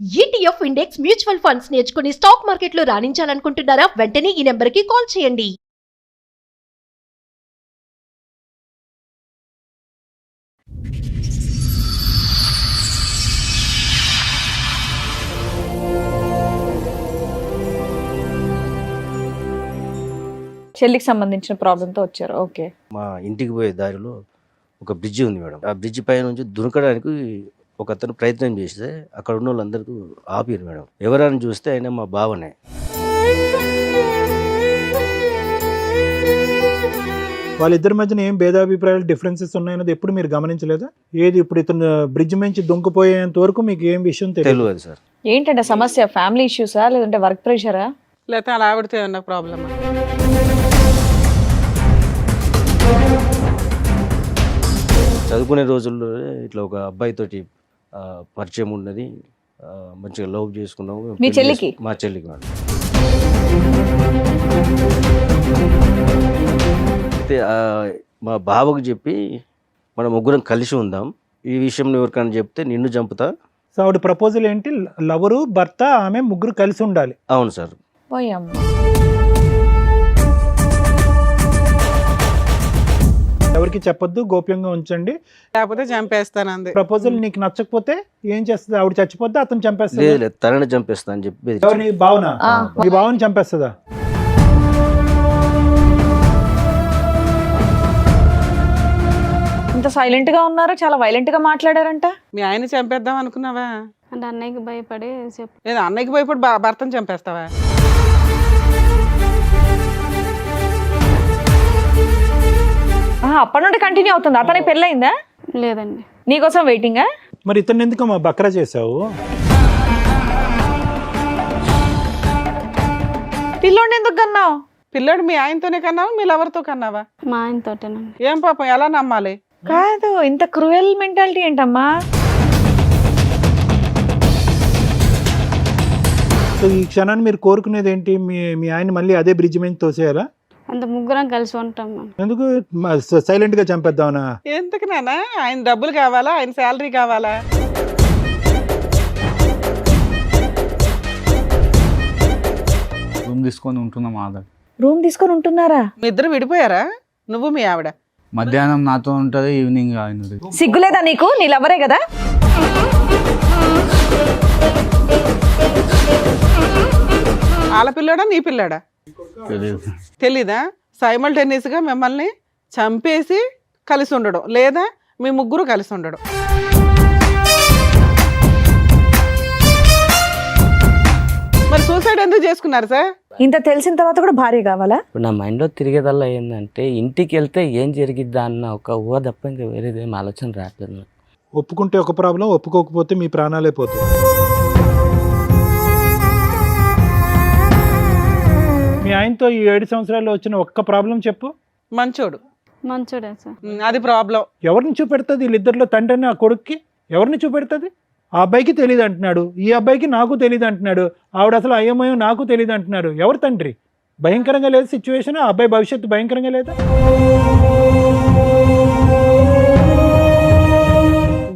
ETF index mutual funds నేర్చుకుని stock మార్కెట్లో రాణించాలనుకుంటున్నారా? వెంటనే ఈ నెంబర్కి కాల్ చేయండి. చెల్లికి సంబంధించిన ప్రాబ్లంతో వచ్చారు. ఓకే. మా ఇంటికి పోయే దారిలో ఒక బ్రిడ్జి ఉంది మేడం. ఆ బ్రిడ్జి పై నుంచి దునకడానికి ఒక అతను ప్రయత్నం చేస్తే అక్కడ ఉన్న వాళ్ళందరూ ఆపారు మేడం. ఎవరైనా చూస్తే ఆయన మా బావనే. వాళ్ళిద్దరి మధ్యన ఏం భేదాభిప్రాయాలు డిఫరెన్సెస్ ఉన్నాయన్నది ఎప్పుడు మీరు గమనించలేదా? ఏది ఇప్పుడు ఇతను బ్రిడ్జ్ నుంచి దుంకుపోయేంత వరకు మీకు ఏం విషయం తెలియదు సార్. ఏంటంటే సమస్య ఫ్యామిలీ ఇష్యూసా లేదంటే వర్క్ ప్రెషరా లేకపోతే అలా ఆవిడతో ఏమన్నా ప్రాబ్లమా? చదువుకునే రోజుల్లో ఇట్లా ఒక అబ్బాయితోటి పరిచయం ఉన్నది. మంచిగా లవ్ చేసుకున్నాము. మీ చెల్లికి? మా చెల్లికి మేడం. అయితే మా బావకు చెప్పి మనం ముగ్గురం కలిసి ఉందాం, ఈ విషయం ఎవరికైనా చెప్తే నిన్ను చంపుతా. సో ఆవిడ ప్రపోజల్ ఏంటి? లవరు, భర్త, ఆమె ముగ్గురు కలిసి ఉండాలి. అవును సార్. ఎవరికి చెప్పొద్దు, గోప్యంగా ఉంచండి, లేకపోతే చంపేస్తాను అంది. ప్రపోజల్ నీకు నచ్చకపోతే ఏం చేస్తుంది? ఆవిడ చచ్చిపోతే అతను చంపేస్తాడు. లేదు, తనని చంపేస్తా అని చెప్పి. ఎవరిని? భావన. మీ భావన చంపేస్తుందా? ఇంత సైలెంట్ గా ఉన్నారు, చాలా వైలెంట్ గా మాట్లాడారంట. మీ ఆయన చంపేద్దాం అనుకున్నావా? అంటే అన్నయ్యకి భయపడి లేదు, అన్నయ్యకి భయపడి భర్తను చంపేస్తావా? అప్పటి నుండి కంటిన్యూ అవుతుంది. అతనికి పెళ్ళయిందా? లేదండి. నీకోసం వెయిటింగా? మరి ఇతను ఎందుకు మా బక్రా చేసావు? పిల్లోడిని ఎందుకు కన్నావు? పిల్లాడు మీ ఆయనతోనే కన్నావా, మీ లవర్తో కన్నావా? మా ఆయనతోటేనండి. ఏం పాపం, ఎలా నమ్మాలి? కాదు, ఇంత క్రూయల్ మెంటాలిటీ ఏంటమ్మా? సో ఈ క్షణాన్ని మీరు కోరుకునేది ఏంటి? మీ ఆయన మళ్ళీ అదే బ్రిడ్జ్ మీద తోసేయాలా? అంత ముగ్గురం కలిసి ఉంటాం మనం. ఎందుకు సైలెంట్ గా చంపేద్దామనా? ఎందుకు నాన్న? ఆయన డబ్బులు కావాలా, ఆయన శాలరీ కావాలా? రూమ్ తీసుకొని ఉంటున్నాం ఆధార్. రూమ్ తీసుకొని ఉంటున్నారా? మీ ఇద్దరు విడిపోయారా? నువ్వు మీ ఆవిడ? మధ్యాహ్నం నాతో ఉంటది, ఈవినింగ్ ఆయనది. సిగ్గులేదా నీకు? నీ లవరే కదా. వాళ్ళ పిల్లాడా నీ పిల్లాడా తెలియదు. తెలీదా? సైమల్టేనియస్గా మిమ్మల్ని చంపేసి కలిసి ఉండడం, లేదా మీ ముగ్గురు కలిసి ఉండడం. మరి సూసైడ్ ఎందుకు చేసుకున్నారు సార్? ఇంత తెలిసిన తర్వాత కూడా భార్య కావాలా? ఇప్పుడు నా మైండ్లో తిరిగేదల్లా ఏంటంటే ఇంటికి వెళ్తే ఏం జరిగిద్దా అన్న ఒక ఊహ తప్ప ఇంకా వేరేదేం ఆలోచన రావట్లేదు. ఒప్పుకుంటే ఒక ప్రాబ్లం, ఒప్పుకోకపోతే మీ ప్రాణాలే పోతాయి. మీ ఆయనతో ఈ 7 సంవత్సరాల్లో వచ్చిన ఒక్క ప్రాబ్లం చెప్పు. మంచోడు. మంచోడే సార్. అది ప్రాబ్లం. ఎవరిని చూపెడుతుంది? వీళ్ళిద్దరిలో తండ్రిని ఆ కొడుక్కి ఎవరిని చూపెడుతుంది? ఆ అబ్బాయికి తెలియదు అంటున్నాడు, ఈ అబ్బాయికి నాకు తెలియదు అంటున్నాడు, ఆవిడ అసలు అయ్యమయం నాకు తెలియదు అంటున్నారు. ఎవరు తండ్రి? భయంకరంగా లేదు సిచ్యువేషన్. ఆ అబ్బాయి భవిష్యత్తు భయంకరంగా లేదా?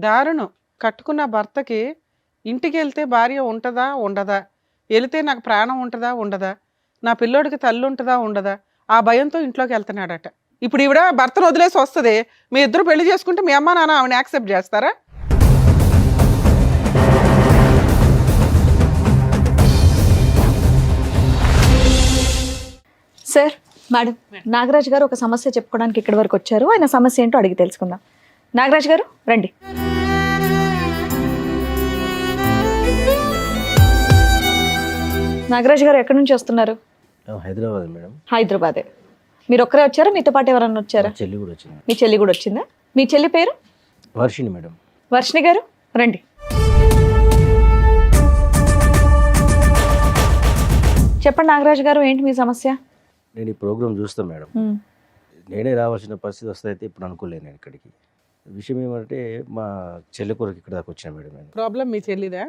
దారుణం. కట్టుకున్న భర్తకి ఇంటికి వెళ్తే భార్య ఉంటుందా ఉండదా, వెళితే నాకు ప్రాణం ఉంటుందా ఉండదా, నా పిల్లోడికి తల్లి ఉంటుందా ఉండదా, ఆ భయంతో ఇంట్లోకి వెళ్తున్నాడట. ఇప్పుడు ఈవిడ భర్తను వదిలేసి వస్తుంది, మీ ఇద్దరు పెళ్లి చేసుకుంటే మీ అమ్మ నాన్న ఆవిడని యాక్సెప్ట్ చేస్తారా? సార్, మేడం, నాగరాజ్ గారు ఒక సమస్య చెప్పుకోవడానికి ఇక్కడి వరకు వచ్చారు. ఆయన సమస్య ఏంటో అడిగి తెలుసుకుందాం. నాగరాజ్ గారు రండి. నాగరాజ్ గారు ఎక్కడి నుంచి వస్తున్నారు? హైదరాబాద్ మేడం. హైదరాబాదే. మీరు ఒక్కరే వచ్చారా? మీతో పాటు ఎవరన్నా వచ్చారా? చెల్లి కూడా వచ్చింది. మీ చెల్లి కూడా వచ్చిందా? మీ చెల్లి పేరు? వర్షిణి మేడం. వర్షిణి గారు రండి. చెప్పండి నాగరాజ్ గారు, ఏంటి మీ సమస్య? నేను ఈ ప్రోగ్రామ్ చూస్తాను మేడం. నేనే రావాల్సిన పరిస్థితి వస్తే ఇప్పుడు అనుకోలేను నేను ఇక్కడికి. విషయం ఏమంటే మా చెల్లి కొరకు ఇక్కడ దాకా వచ్చాను మేడం. నేను ప్రాబ్లం మీ చెల్లిదా?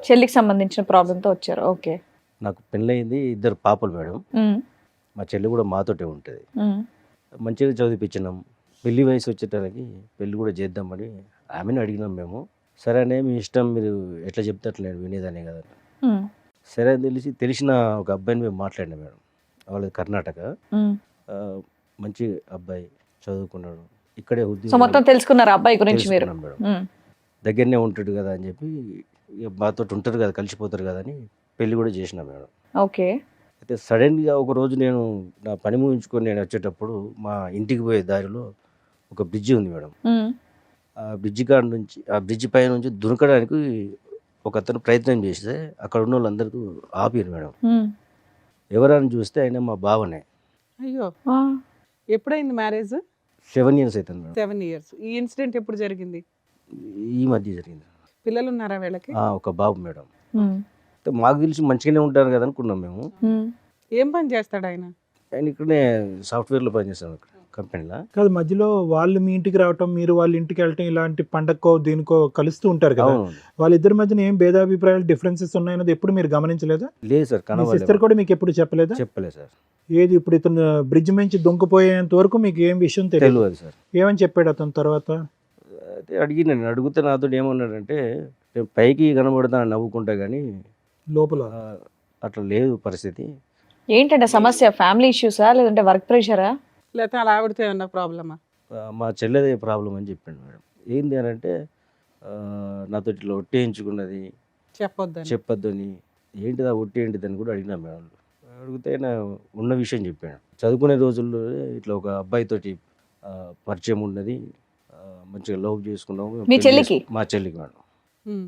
చెల్లికి సంబంధించిన ప్రాబ్లంతో వచ్చారు. ఓకే. నాకు పెళ్ళయింది, 2 పాపలు మేడం. మా చెల్లి కూడా మాతోటే ఉంటుంది. మంచిగా చదివిపించినాం. పెళ్లి వయసు వచ్చేటానికి పెళ్లి కూడా చేద్దామని ఆమెను అడిగినాం మేము. సరే అనే మీ ఇష్టం, మీరు ఎట్లా చెప్తే అట్లా వినేదాన్ని కదా. ఉమ్, సరే అని తెలిసిన ఒక అబ్బాయిని మేము మాట్లాడినాం మేడం. వాళ్ళది కర్ణాటక. ఉమ్. ఆ, మంచి అబ్బాయి, చదువుకున్నాడు, ఇక్కడే సో ఉద్యోగం మొత్తం తెలుసుకున్నారు ఆ అబ్బాయి గురించి మీరు. తెలుసుకున్నాం మేడం. ఉమ్, దగ్గరనే ఉంటాడు కదా అని చెప్పి, ఇక మాతో ఉంటారు కదా, కలిసిపోతారు కదా అని పెళ్లి కూడా చేసిన మేడం. ఓకే. అయితే సడన్గా ఒక రోజు నేను నా పని ముగించుకొని నేను వచ్చేటప్పుడు మా ఇంటికి పోయే దారిలో ఒక బ్రిడ్జి ఉంది మేడం. ఉమ్, ఆ బ్రిడ్జి కాడ నుంచి, ఆ బ్రిడ్జి పై నుంచి దునకడానికి ఒక అతను ప్రయత్నం చేస్తే అక్కడ ఉన్న వాళ్ళందరూ ఆపారు మేడం. ఉమ్. ఎవరని చూస్తే ఆయన మా బావనే. అయ్యో, ఆ, ఎప్పుడైంది మ్యారేజ్? 7 years అవుతుంది మేడం. 7 years. ఈ ఇన్సిడెంట్ ఎప్పుడు జరిగింది? ఈ మధ్య జరిగింది. పిల్లలు ఉన్నారా వీళ్ళకి? ఒక బాబు మేడం. ఉమ్, అయితే మాకు తెలిసి మంచిగానే ఉంటారు కదా అనుకున్నాం మేము. ఉమ్. ఏం పని చేస్తాడు ఆయన? ఆయన ఇక్కడనే సాఫ్ట్వేర్లో పనిచేస్తాం ఇక్కడ కంపెనీలో. కాదు, మధ్యలో వాళ్ళు మీ ఇంటికి రావటం, మీరు వాళ్ళ ఇంటికి వెళ్ళటం, ఇలాంటి పండక్కో దీనికో కలుస్తూ ఉంటారు కదా. అవును. వాళ్ళిద్దరి మధ్యన ఏం భేదాభిప్రాయాలు, డిఫరెన్సెస్ ఉన్నాయన్నది ఎప్పుడు మీరు గమనించలేదా? లేదు సార్, మీ సిస్టర్ కనవాలి కూడా మీకు ఎప్పుడు చెప్పలేదా? చెప్పలేదు సార్. ఏది ఇప్పుడు ఇతను బ్రిడ్జ్ నుంచి దొంగపోయేంత వరకు మీకు ఏం విషయం తెలియదు? తెలియదు సార్. ఏమని చెప్పాడు అతను తర్వాత? అయితే అడిగిన అడిగితే నాతో ఏమన్నాడంటే, నేను పైకి కనబడతా నవ్వుకుంటా కానీ లోపల అట్లా లేదు పరిస్థితి. ఏంటంటే సమస్య? ఫ్యామిలీ ఇష్యూసా లేదంటే వర్క్ ప్రెషరా? లేకపోతే అలా ఆవిడతో ఏమన్నా ప్రాబ్లమా? మా చెల్లెదే ప్రాబ్లం అని చెప్పాడు మేడం. ఏంది అని అంటే, నాతో ఇట్లా ఒట్టేయించుకున్నది, చెప్పొద్దని. చెప్పొద్దు అని. ఏంటిదా ఒట్టి ఏంటిది అని కూడా అడిగినా మేడం. అడిగితే ఆయన ఉన్న విషయం చెప్పాడు. చదువుకునే రోజుల్లో ఇట్లా ఒక అబ్బాయితోటి పరిచయం ఉన్నది, మంచిగా లవ్ చేసుకున్నాము. మీ పెళ్లి చెల్లికి? మా చెల్లికి మేడం. ఉమ్.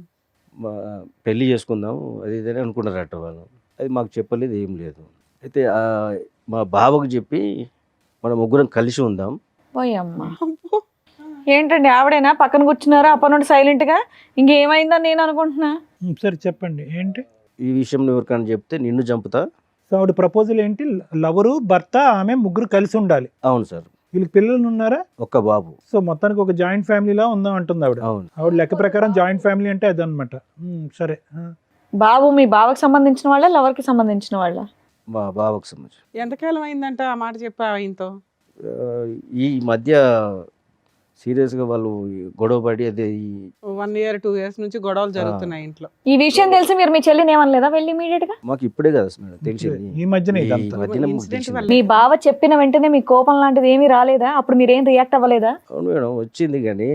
పెళ్లి చేసుకుందాము అది ఇదని అనుకున్నారట వాళ్ళు. అది మాకు చెప్పలేదు, ఏం లేదు. అయితే మా బావకు చెప్పి మనం ముగ్గురం కలిసి ఉందాం. పోయమ్మా. ఏంటండి ఆవిడేనా పక్కన కూర్చున్నారా అప్పటి నుండి సైలెంట్ గా? ఇంకేమైందని నేను అనుకుంటున్నా. సరే చెప్పండి ఏంటి ఈ విషయం ఎవరికైనా చెప్తే నిన్ను చంపుతా. సో ఆవిడ ప్రపోజల్ ఏంటి? లవరు, భర్త, ఆమె ముగ్గురు కలిసి ఉండాలి. అవును సార్. వీళ్ళకి పిల్లలు ఉన్నారా? ఒక్క బాబు. సో మొత్తానికి ఒక జాయింట్ ఫ్యామిలీలా ఉందాం అంటుంది ఆవిడ. అవును. ఆవిడ లెక్క ప్రకారం జాయింట్ ఫ్యామిలీ అంటే అదనమాట. సరే. బాబు మీ బావకి సంబంధించిన వాళ్ళ లవర్ కి సంబంధించిన వాళ్ళ? మా బావకు సంబంధించి. ఎంతకాలం అయిందంట ఆ మాట చెప్పా ఆయనతో? ఈ మధ్య సీరియస్గా వాళ్ళు గొడవ పడి అదే 1 year 2 years నుంచి గొడవలు జరుగుతున్నాయి ఇంట్లో. ఈ విషయం తెలిసి మీరు మీ చెల్లిని ఏమనలేదా వెళ్ళి ఇమీడియట్ గా? మాకు ఇప్పుడే కదా మేడం తెలిసింది. ఈ మధ్యనే ఈ ఇదంతా. మధ్యన మాకు Incident తెలిసింది. వల్ల. మీ బావ చెప్పిన వెంటనే మీ కోపం లాంటిది ఏమీ రాలేదా? అప్పుడు మీరేం రియాక్ట్ అవ్వలేదా? అవును మేడం, వచ్చింది కానీ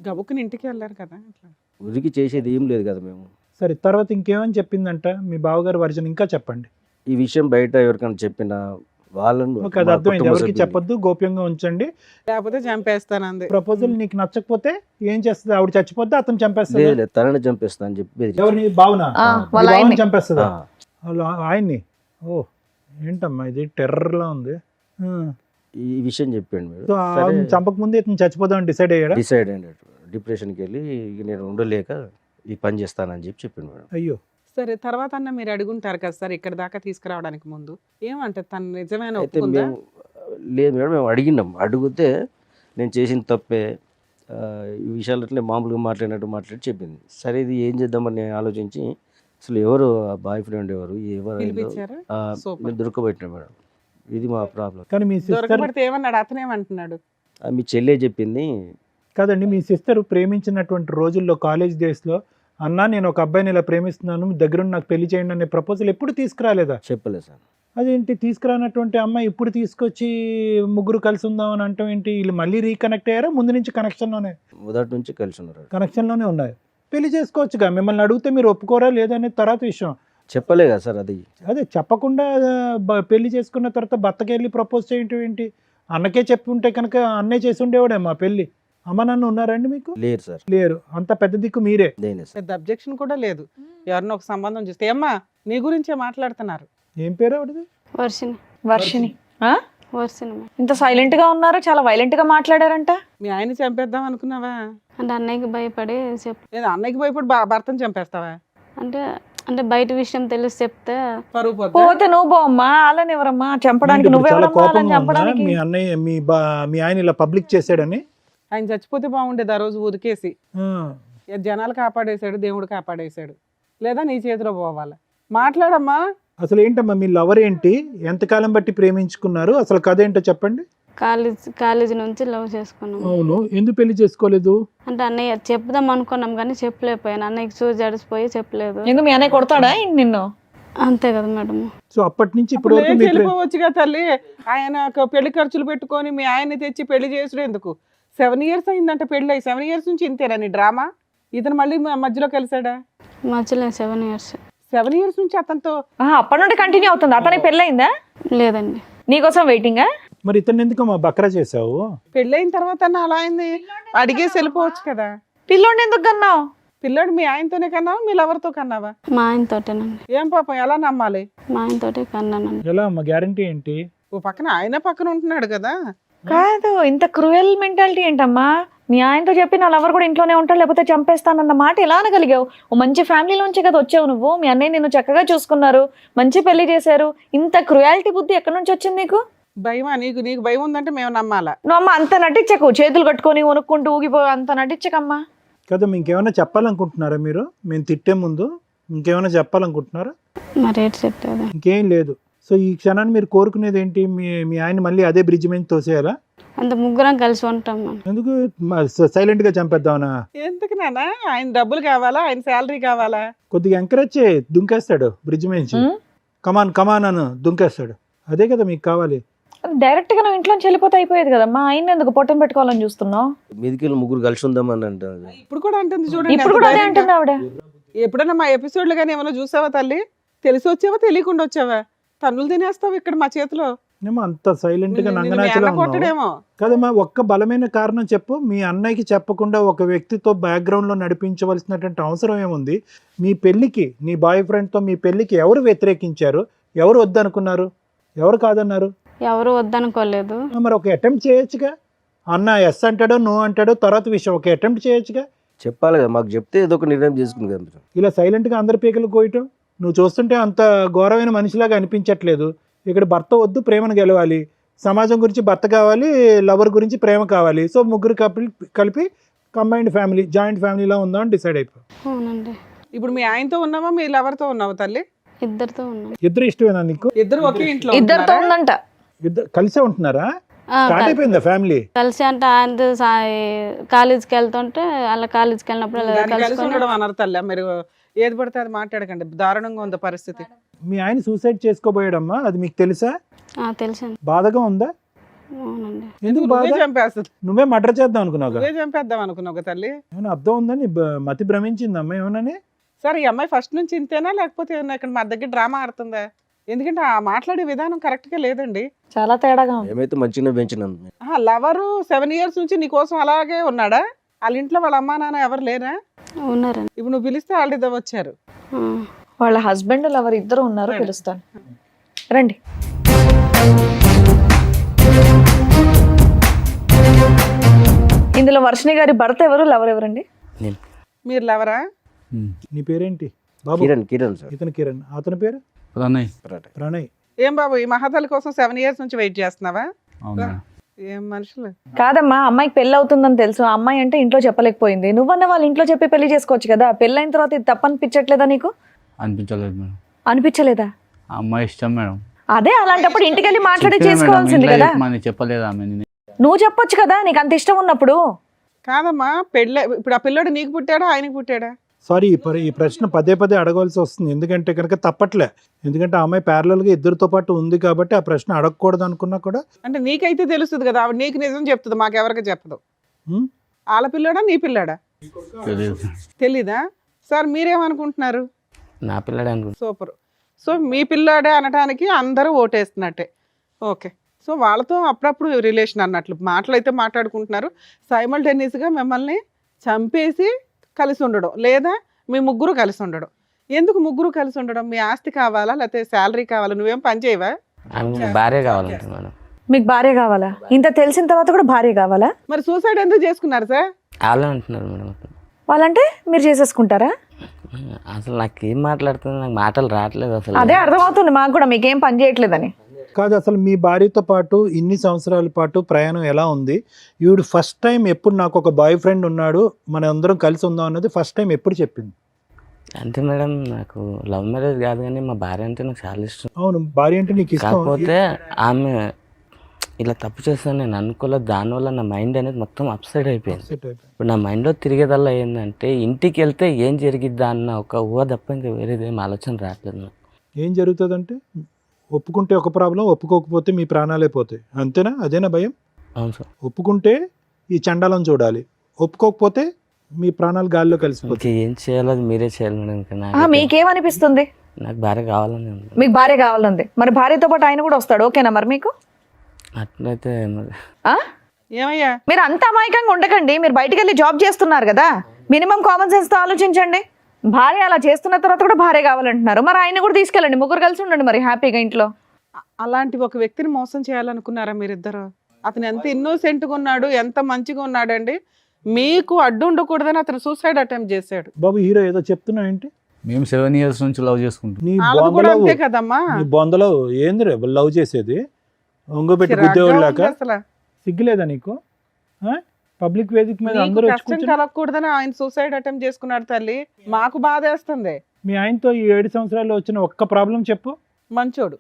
గబుక్కుని ఇంటికి వెళ్ళారు కదా అట్లా. ఉరికి చేసేది ఏం లేదు కదా మేము. సరే, తర్వాత ఇంకేమని చెప్పిందంట మీ బావగారు వర్జన్? ఇంకా చెప్పండి. ఈ విషయం బయట ఎవరికైనా చెప్పినా వాళ్ళను ఓకే, అది మా అర్థమైంది. కుటుంబ ఎవరికి సభ్యులు- చెప్పొద్దు, గోప్యంగా ఉంచండి. లేకపోతే చంపేస్తాను అంది. ప్రపోజల్ నీకు నచ్చకపోతే ఏం చేస్తుంది? ఆవిడ చచ్చిపోద్దా, అతను చంపేస్తుంది? లేదు లేదు, తనని చంపేస్తా అని చెప్పి బెదిరించాడు. ఎవరిని? బావునా? ఆ, వాళ్ళ బావని ఆయన్ని. చంపేస్తుందా? ఆ, వాళ్ళ ఆయన్ని? ఓ, ఏంటమ్మా ఇది టెర్రర్లా ఉంది. ఈ విషయం చెప్పాడు మీరు. సో ఆవిడని చంపకముందే ఇతను చచ్చిపోదామని డిసైడ్ అయ్యాడా? డిసైడ్ అయినట్టు డిప్రెషన్కి వెళ్ళి ఇక నేను ఉండలేక ఈ పని చేస్తానని చెప్పి చెప్పిండు మేడం. అయ్యో, సరే, తర్వాత అన్న మీరు అడుగుంటారు కదా సార్ ఇక్కడ దాకా తీసుకురావడానికి ముందు. ఏమంటే తను నిజమైన అయితే ఒప్పుకుందా? మేము లేదు మేడం, మేము అడిగినాం. అడిగితే నేను చేసిన తప్పే, ఈ విషయాలు అట్లే మామూలుగా మాట్లాడి చెప్పింది. సరే ఇది ఏం చేద్దామని నేను ఆలోచించి, అసలు ఎవరు ఆ బాయ్ ఫ్రెండ్ ఎవరు పిలిపించారా? Super. మేము దొరకబెట్టినా మేడం. ఇది మా ప్రాబ్లం. కానీ మీ సిస్టర్ దొరకబడితే ఏమన్నాడు? అతనేమంటున్నాడు? మీ చెల్లె చెప్పింది. కాదండి, మీ సిస్టర్ ప్రేమించినటువంటి రోజుల్లో కాలేజ్ డేస్లో, అన్నా నేను ఒక అబ్బాయిని ఇలా ప్రేమిస్తున్నాను, మీ దగ్గరుండి నాకు పెళ్లి చేయండి అనే ప్రపోజల్ ఎప్పుడు తీసుకురాలేదా? చెప్పలేదు సార్. అదేంటి తీసుకురానటువంటి అమ్మాయి ఇప్పుడు తీసుకొచ్చి ముగ్గురు కలిసి ఉందాం అని అంటాం ఏంటి? వీళ్ళు మళ్ళీ రీకనెక్ట్ అయ్యారా? ముందు నుంచి కనెక్షన్లోనే మొదటి నుంచి కలిసి ఉన్నారు. కనెక్షన్లోనే ఉన్నాయి. పెళ్లి చేసుకోవచ్చుగా. మిమ్మల్ని అడిగితే మీరు ఒప్పుకోరా లేదనేది తర్వాత విషయం. చెప్పలే కదా సార్ అది. అదే చెప్పకుండా పెళ్లి చేసుకున్న తర్వాత భర్తకి వెళ్ళి ప్రపోజ్ చేయటం ఏంటి? అన్నకే చెప్పి ఉంటే కనుక అన్నే చేసి ఉండేవాడే మా పెళ్లి. అమ్మ నాన్న ఉన్నారండి మీకు? లేరు సార్. లేరు. అంత పెద్ద దిక్కు మీరే. నేనే సార్. పెద్ద అబ్జెక్షన్ కూడా లేదు. ఎవరినో ఒక సంబంధం చూస్తే ఏమ్మా నీ గురించే మాట్లాడుతున్నారు. ఏం పేరు ఆవిడది? వర్షిని. వర్షిని. ఆ? వర్షిని మేడం. ఇంత సైలెంట్ గా ఉన్నారు, చాలా వైలెంట్ గా మాట్లాడారంట. మీ ఆయన చంపేద్దాం అనుకున్నావా? అంటే అన్నయ్యకి భయపడి లేదా అన్నయ్యకి భయపడి భర్తను చంపేస్తావా? అంటే అంటే బయట విషయం తెలిసి చెప్తే పరువు పోద్దా? పోతే నువ్వు బావమ్మా, వాళ్ళని ఎవరమ్మా చంపడానికి? ఇప్పుడు చాలా నువ్వెవరమ్మా వాళ్ళని కోపంగా ఉందా? చంపడానికి? మీ అన్నయ్య మీ ఆయన ఇలా పబ్లిక్ చేశాడని? ఆయన చచ్చిపోతే బాగుండేది ఆ రోజు ఉదికేసి. ఆ. జనాలు కాపాడేశాడు, దేవుడు కాపాడేశాడు. లేదా నీ చేతిలో పోవాలి. మాట్లాడమ్మా. అసలు ఏంటమ్మా మీ లవర్ ఏంటి? ఎంతకాలం బట్టి ప్రేమించుకున్నారు? అసలు కథ ఏంటో చెప్పండి. కాలేజీ నుంచి లవ్ చేసుకున్నాం. అవును, ఎందుకు పెళ్లి చేసుకోలేదు? అంటే అన్నయ్య చెప్దాం అనుకున్నాం కానీ చెప్పలేకపోయాను. అన్నయ్యకి చూసి జడిసిపోయి చెప్పలేదు. ఎందుకు మీ అన్నయ్య కొడతాడా ఏంటి నిన్ను? అంతే కదా మేడం. సో అప్పటి నుంచి ఇప్పుడు ఇప్పటి వరకు మీ వెళ్ళిపోవచ్చుగా తల్లి. ఆయన పెళ్లి ఖర్చులు పెట్టుకొని మీ ఆయన్ని తెచ్చి పెళ్లి చేసుడు ఎందుకు? 7 years అయిందంట పెళ్ళి. 7 years నుంచి ఇంతేనా నీ డ్రామా? ఇతను మళ్ళీ మధ్యలో కలిసాడా? మధ్యలో 7 years. 7 years నుంచి అతనితో అప్పటి నుండి కంటిన్యూ అవుతుంది. అతనికి పెళ్ళయిందా? లేదండి. నీకోసం వెయిటింగా? మరి ఇతను ఎందుకు మా బక్రా చేసావు? పెళ్ళైన తర్వాత అలా అయింది అడిగేసి వెళ్ళిపోవచ్చు కదా. పిల్లోడిని ఎందుకు కన్నావు? పిల్లాడు మీ ఆయనతోనే కన్నావా మీ లవర్తో కన్నావా? మా ఆయనతోటేనండి. ఏం పాపం ఎలా నమ్మాలి? మా ఆయనతోటే కన్నానండి. ఎలా అమ్మ, గ్యారంటీ ఏంటి? ఓ పక్కన ఆయన పక్కన ఉంటున్నాడు కదా. కాదు, ఇంత క్రూయల్ మెంటాలిటీ ఏంటమ్మా? మీ ఆయనతో చెప్పి నా లవర్ కూడా ఇంట్లోనే ఉంటాడు లేకపోతే చంపేస్తానన్న మాట ఎలా అనగలిగావు? ఓ మంచి ఫ్యామిలీలోంచే కదా వచ్చావు నువ్వు. మీ అన్నయ్య నిన్ను చక్కగా చూసుకున్నారు, మంచి పెళ్లి చేశారు. ఇంత క్రూయాలిటీ బుద్ధి ఎక్కడి నుంచి వచ్చింది నీకు? భయమా నీకు? నీకు భయం ఉందంటే మేము నమ్మాలా? నువ్వు అమ్మ అంత నటించకు, చేతులు కట్టుకొని వణుక్కుంటూ ఊగిపో అంత నటించకమ్మా. కదా, ఇంకేమైనా చెప్పాలనుకుంటున్నారా మీరు? మేము తిట్టే ముందు ఇంకేమైనా చెప్పాలనుకుంటున్నారా? మరి ఏంటి చెప్పేది? ఇంకేం లేదు. సో ఈ క్షణాన్ని మీరు కోరుకునేది ఏంటి? మీ ఆయన మళ్ళీ అదే బ్రిడ్జ్ మీద తోసేయాలా? అంత ముగ్గురం కలిసి ఉంటాం మేము. ఎందుకు సైలెంట్ గా చంపేద్దామనా? ఎందుకు నాన్న? ఆయన డబ్బులు కావాలా? ఆయన శాలరీ కావాలా? కొద్దిగా ఎంకరేజ్ చేయి, దుంకేస్తాడు బ్రిడ్జ్ నుంచి. కమాన్ కమాన్ అని దుంకేస్తాడు. అదే కదా మీకు కావాలి. డైరెక్ట్ గా నువ్వు ఇంట్లోంచి వెళ్ళిపోతే అయిపోయేది కదా. మా ఆయన ఎందుకు పొట్టం పెట్టుకోవాలని చూస్తున్నావు? మీదికి ముగ్గురు కలిసి ఉందామని అంటారు. ఇప్పుడు కూడా అంటుంది చూడండి. ఇప్పుడు కూడా అదే అంటుంది ఆవిడ. ఎప్పుడన్నా మా ఎపిసోడ్లు కానీ ఏమైనా చూసావా తల్లి? తెలిసి వచ్చావా తెలియకుండా వచ్చావా? తన్నులు తినేస్తావు ఇక్కడ మా చేతిలో. ఏమో అంత సైలెంట్ గా నంగనాచలా ఉన్నావు. కొట్టడేమో కదమ్మా, ఒక్క బలమైన కారణం చెప్పు. మీ అన్నయ్యకి చెప్పకుండా ఒక వ్యక్తితో బ్యాక్గ్రౌండ్ లో నడిపించవలసినటువంటి అవసరం ఏముంది? మీ పెళ్లికి, నీ బాయ్ ఫ్రెండ్ తో మీ పెళ్లికి ఎవరు వ్యతిరేకించారు? ఎవరు వద్దనుకున్నారు? ఎవరు కాదన్నారు? ఎవరు వద్దనుకోలేదు. మరి ఒక అటెంప్ట్ చేయొచ్చుగా. అన్న ఎస్ అంటాడో నో అంటాడో తర్వాత విషయం, ఒక అటెంప్ట్ చేయొచ్చుగా. చెప్పాలి కదా, మాకు చెప్తే ఏదో ఒక నిర్ణయం చేసుకుంది కదా. ఇలా సైలెంట్ గా అందరి పీకలు కోయటం నువ్వు చూస్తుంటే అంత ఘోరమైన మనిషిలాగా అనిపించట్లేదు. ఇక్కడ భర్త వద్దు, ప్రేమను గెలవాలి. సమాజం గురించి భర్త కావాలి, లవర్ గురించి ప్రేమ కావాలి. సో ముగ్గురు కలిపి కంబైన్డ్ ఫ్యామిలీ, జాయింట్ ఫ్యామిలీలా ఉందా అని డిసైడ్ అయిపో. అవునండి. ఇప్పుడు మీ ఆయనతో ఉన్నావా మీ లవర్తో ఉన్నావా తల్లి? ఇద్దరితో ఉన్నాం. ఇద్దరు ఇష్టమేనా నీకు? ఇద్దరు ఒకే ఇంట్లో ఇద్దరితో ఉంటున్నారా? ఉందంట. ఇద్దరు కలిసే ఉంటున్నారా? స్టార్ట్ అయిపోయిందా ఫ్యామిలీ? కలిసి అంటే ఆయన కాలేజీకి వెళ్తుంటే అలా కాలేజీకి వెళ్ళినప్పుడు అలా దాన్ని కలిసి కలుసుకొని ఉండడం అన్నారు తల్లి. మీరు ఏది పడితే అది మాట్లాడకండి. దారుణంగా ఉంది పరిస్థితి. మీ ఆయన సూసైడ్ చేసుకోబోయాడమ్మా, అది మీకు తెలుసా? తెలుసండి. బాధగా ఉందా? అవునండి. ఎందుకు బాధ? నువ్వే చంపేస్తుంది. నువ్వే మర్డర్ చేద్దాం అనుకున్నావు. నువ్వే చంపేద్దాం అనుకున్నావు కదా తల్లి. ఏమైనా అర్థం ఉందని మతి భ్రమించిందమ్మా ఏమన్నా? సరే, ఈ అమ్మాయి ఫస్ట్ నుంచి ఇంతేనా లేకపోతే ఏమన్నా ఇక్కడ మా దగ్గర డ్రామా ఆడుతుందా? ఎందుకంటే ఆ మాట్లాడే విధానం కరెక్ట్ గా లేదండి. చాలా తేడాగా ఉంది. ఏమైతే మంచిగా పెంచినాను. లవరు 7 years నుంచి నీ కోసం అలాగే ఉన్నాడా? వాళ్ళ ఇంట్లో వాళ్ళ అమ్మా నాన్న ఎవరు లేరా? ఉన్నారండి. ఇప్పుడు నువ్వు పిలిస్తే ఆల్రెడీ వచ్చారు. వాళ్ళ హస్బెండ్ లవర్ ఇద్దరు ఉన్నారు, పిలుస్తాను రండి. ఇందులో వర్షిణి గారి భర్త ఎవరు, లవర్ ఎవరండి? మీరు లవరా? నీ పేరేంటి బాబు? కిరణ్ సార్. ఇతను కిరణ్. అతని పేరు ప్రణయ్. ప్రణయ్. ఏం బాబు ఈ మహాతల్లి కోసం 7 years నుంచి వెయిట్ చేస్తున్నావా? అవునా? ఏం మనుషులు. కాదమ్మా, అమ్మాయికి పెళ్ళి అవుతుందని తెలుసు. ఆ అమ్మాయి అంటే ఇంట్లో చెప్పలేకపోయింది. నువ్వన్న వాళ్ళ ఇంట్లో చెప్పి పెళ్లి చేసుకోవచ్చు కదా. పెళ్ళైన తర్వాత ఇది తప్పనిపించట్లేదా నీకు? అనిపించలేదు మేడం. అనిపించలేదా? ఆ అమ్మాయి ఇష్టం మేడం. అదే, అలాంటప్పుడు ఇంటికి వెళ్ళి మాట్లాడి చెప్పినా మేడం, చేసుకోవాల్సింది ఇంట్లో కదా. చెప్పమని చెప్పలేదు ఆమె. నువ్వు చెప్పొచ్చు కదా, నీకు అంత ఇష్టం ఉన్నప్పుడు. కాదమ్మా, పెళ్ళి ఇప్పుడు ఆ పిల్లోడు నీకు పుట్టాడా ఆయనకు పుట్టాడా? సారీ, ఈ ప్రశ్న పదే పదే అడగవలసి వస్తుంది. ఎందుకంటే కనుక తప్పట్లే. ఎందుకంటే ఆ అమ్మాయి ప్యారలల్ గా ఇద్దరితో పాటు ఉంది కాబట్టి ఆ ప్రశ్న అడగకూడదు అనుకున్నా కూడా. అంటే నీకైతే తెలుస్తుంది కదా, ఆవిడ నీకు నిజం చెప్తుంది, మాకెవరికి చెప్పదు. వాళ్ళ పిల్లాడా నీ పిల్లాడా? తెలియదు. తెలీదా? సార్ మీరేమనుకుంటున్నారు? నా పిల్లడే అనుకుంటా. సూపర్. సో మీ పిల్లాడే అనడానికి అందరూ ఓటేస్తున్నట్టే. ఓకే. సో వాళ్ళతో అప్పుడప్పుడు రిలేషన్ అన్నట్లు మాటలు అయితే మాట్లాడుకుంటున్నారు. సైమల్టేనియస్గా మిమ్మల్ని చంపేసి కలిసి ఉండడం, లేదా మీ ముగ్గురు కలిసి ఉండడం. ఎందుకు ముగ్గురు కలిసి ఉండడం? మీ ఆస్తి కావాలా లేకపోతే శాలరీ కావాలా? నువ్వేం పని చేయవా? ఆమె భార్య కావాలంట మేడం. మీకు భార్య కావాలా? ఇంత తెలిసిన తర్వాత కూడా భార్య కావాలా? మరి సూసైడ్ ఎందుకు చేసుకున్నారు సార్? వాళ్ళే అంటున్నారు మేడం. వాళ్ళంటే మీరు చేసేసుకుంటారా? అసలు నాకేం మాట్లాడుతుంది, నాకు మాటలు రావట్లేదు అసలు. అదే అర్థమవుతుంది మాకు కూడా, మీకేం పని చేయట్లేదని. కాదు, అసలు మీ భార్యతో పాటు ఇన్ని సంవత్సరాల పాటు ప్రయాణం ఎలా ఉంది? ఈవిడ ఫస్ట్ టైం ఎప్పుడు నాకు ఒక బాయ్ ఫ్రెండ్ ఉన్నాడు, మన అందరం కలిసి ఉందాం అన్నది ఫస్ట్ టైం ఎప్పుడు చెప్పింది? అంతే మేడం, నాకు లవ్ మ్యారేజ్ కాదు కానీ మా భార్య అంటే నాకు చాలా ఇష్టం. అవును, భార్య అంటే నీకు ఇష్టం. కాకపోతే ఆమె ఇలా తప్పు చేస్తాను నేను అనుకోలేదు. దానివల్ల నా మైండ్ అనేది మొత్తం అప్సైడ్ అయిపోయింది. సెట్ అయిపోయింది. ఇప్పుడు నా మైండ్లో తిరిగేదల్లా ఏంటంటే ఇంటికి వెళ్తే ఏం జరిగిద్దా అన్న ఒక ఊహ తప్ప ఇంకా వేరేది ఏం ఆలోచన రావట్లేదు నాకు. ఏం జరుగుతుందంటే ఒప్పుకుంటే ఒక ప్రాబ్లం, ఒప్పుకోకపోతే మీ ప్రాణాలే పోతాయి, అంతేనా? అదేనా భయం? అవును సార్. ఒప్పుకుంటే ఈ చండాలం చూడాలి, ఒప్పుకోకపోతే మీ ప్రాణాలు గాల్లో కలిసిపోతాయి. ఇంకా ఏం చేయాలో అది మీరే చేయాలి మేడం. ఇంకా మీకేమనిపిస్తుంది? నాకు భార్య కావాలని ఉంది. మీకు భార్య కావాలంది, మరి భార్యతో పాటు ఆయన కూడా వస్తాడు, ఓకేనా మరి మీకు? అట్లయితే మరి ఆ? ఏమయ్యా మీరు అంత అమాయకంగా ఉండకండి. మీరు బయటికి వెళ్ళి జాబ్ చేస్తున్నారు కదా, మినిమం కామన్ సెన్స్ తో ఆలోచించండి. భార్య అలా చేస్తున్న తర్వాత కూడా భార్య కావాలంటున్నారు, మరి ఆయన కూడా తీసుకెళ్ళండి, ముగ్గురు కలిసి ఉండండి మరి హ్యాపీగా ఇంట్లో. అలాంటి ఒక వ్యక్తిని మోసం చేయాలనుకున్నారా మీరిద్దరు? అతను ఎంత ఇన్నోసెంట్గా ఉన్నాడు, ఎంత మంచిగా ఉన్నాడండి. మీకు అడ్డు ఉండకూడదని అతను సూసైడ్ అటెంప్ట్ చేశాడు. బాబు హీరో ఏదో చెప్తున్నావు ఏంటి? మేము 7 years నుంచి లవ్ చేసుకుంటాం. నీ వాళ్ళది కూడా బొందలో అంతే కదమ్మా. నీ బొందలో ఏంది రే లవ్ చేసేది? ఒంగోబెట్టి చిరాగ్గా గుద్దేవాళ్ళక ఉంది అసలు. సిగ్గులేదా నీకు? పబ్లిక్ వేదిక మీద నీకు అందరూ వచ్చి కష్టం కూర్చుని కలగకూడదని ఆయన సూసైడ్ అటెంప్ట్ చేసుకున్నాడు తల్లి. మాకు బాధేస్తుంది. మీ ఆయనతో ఈ 7 సంవత్సరాల్లో వచ్చిన ఒక్క ప్రాబ్లం చెప్పు. మంచోడు.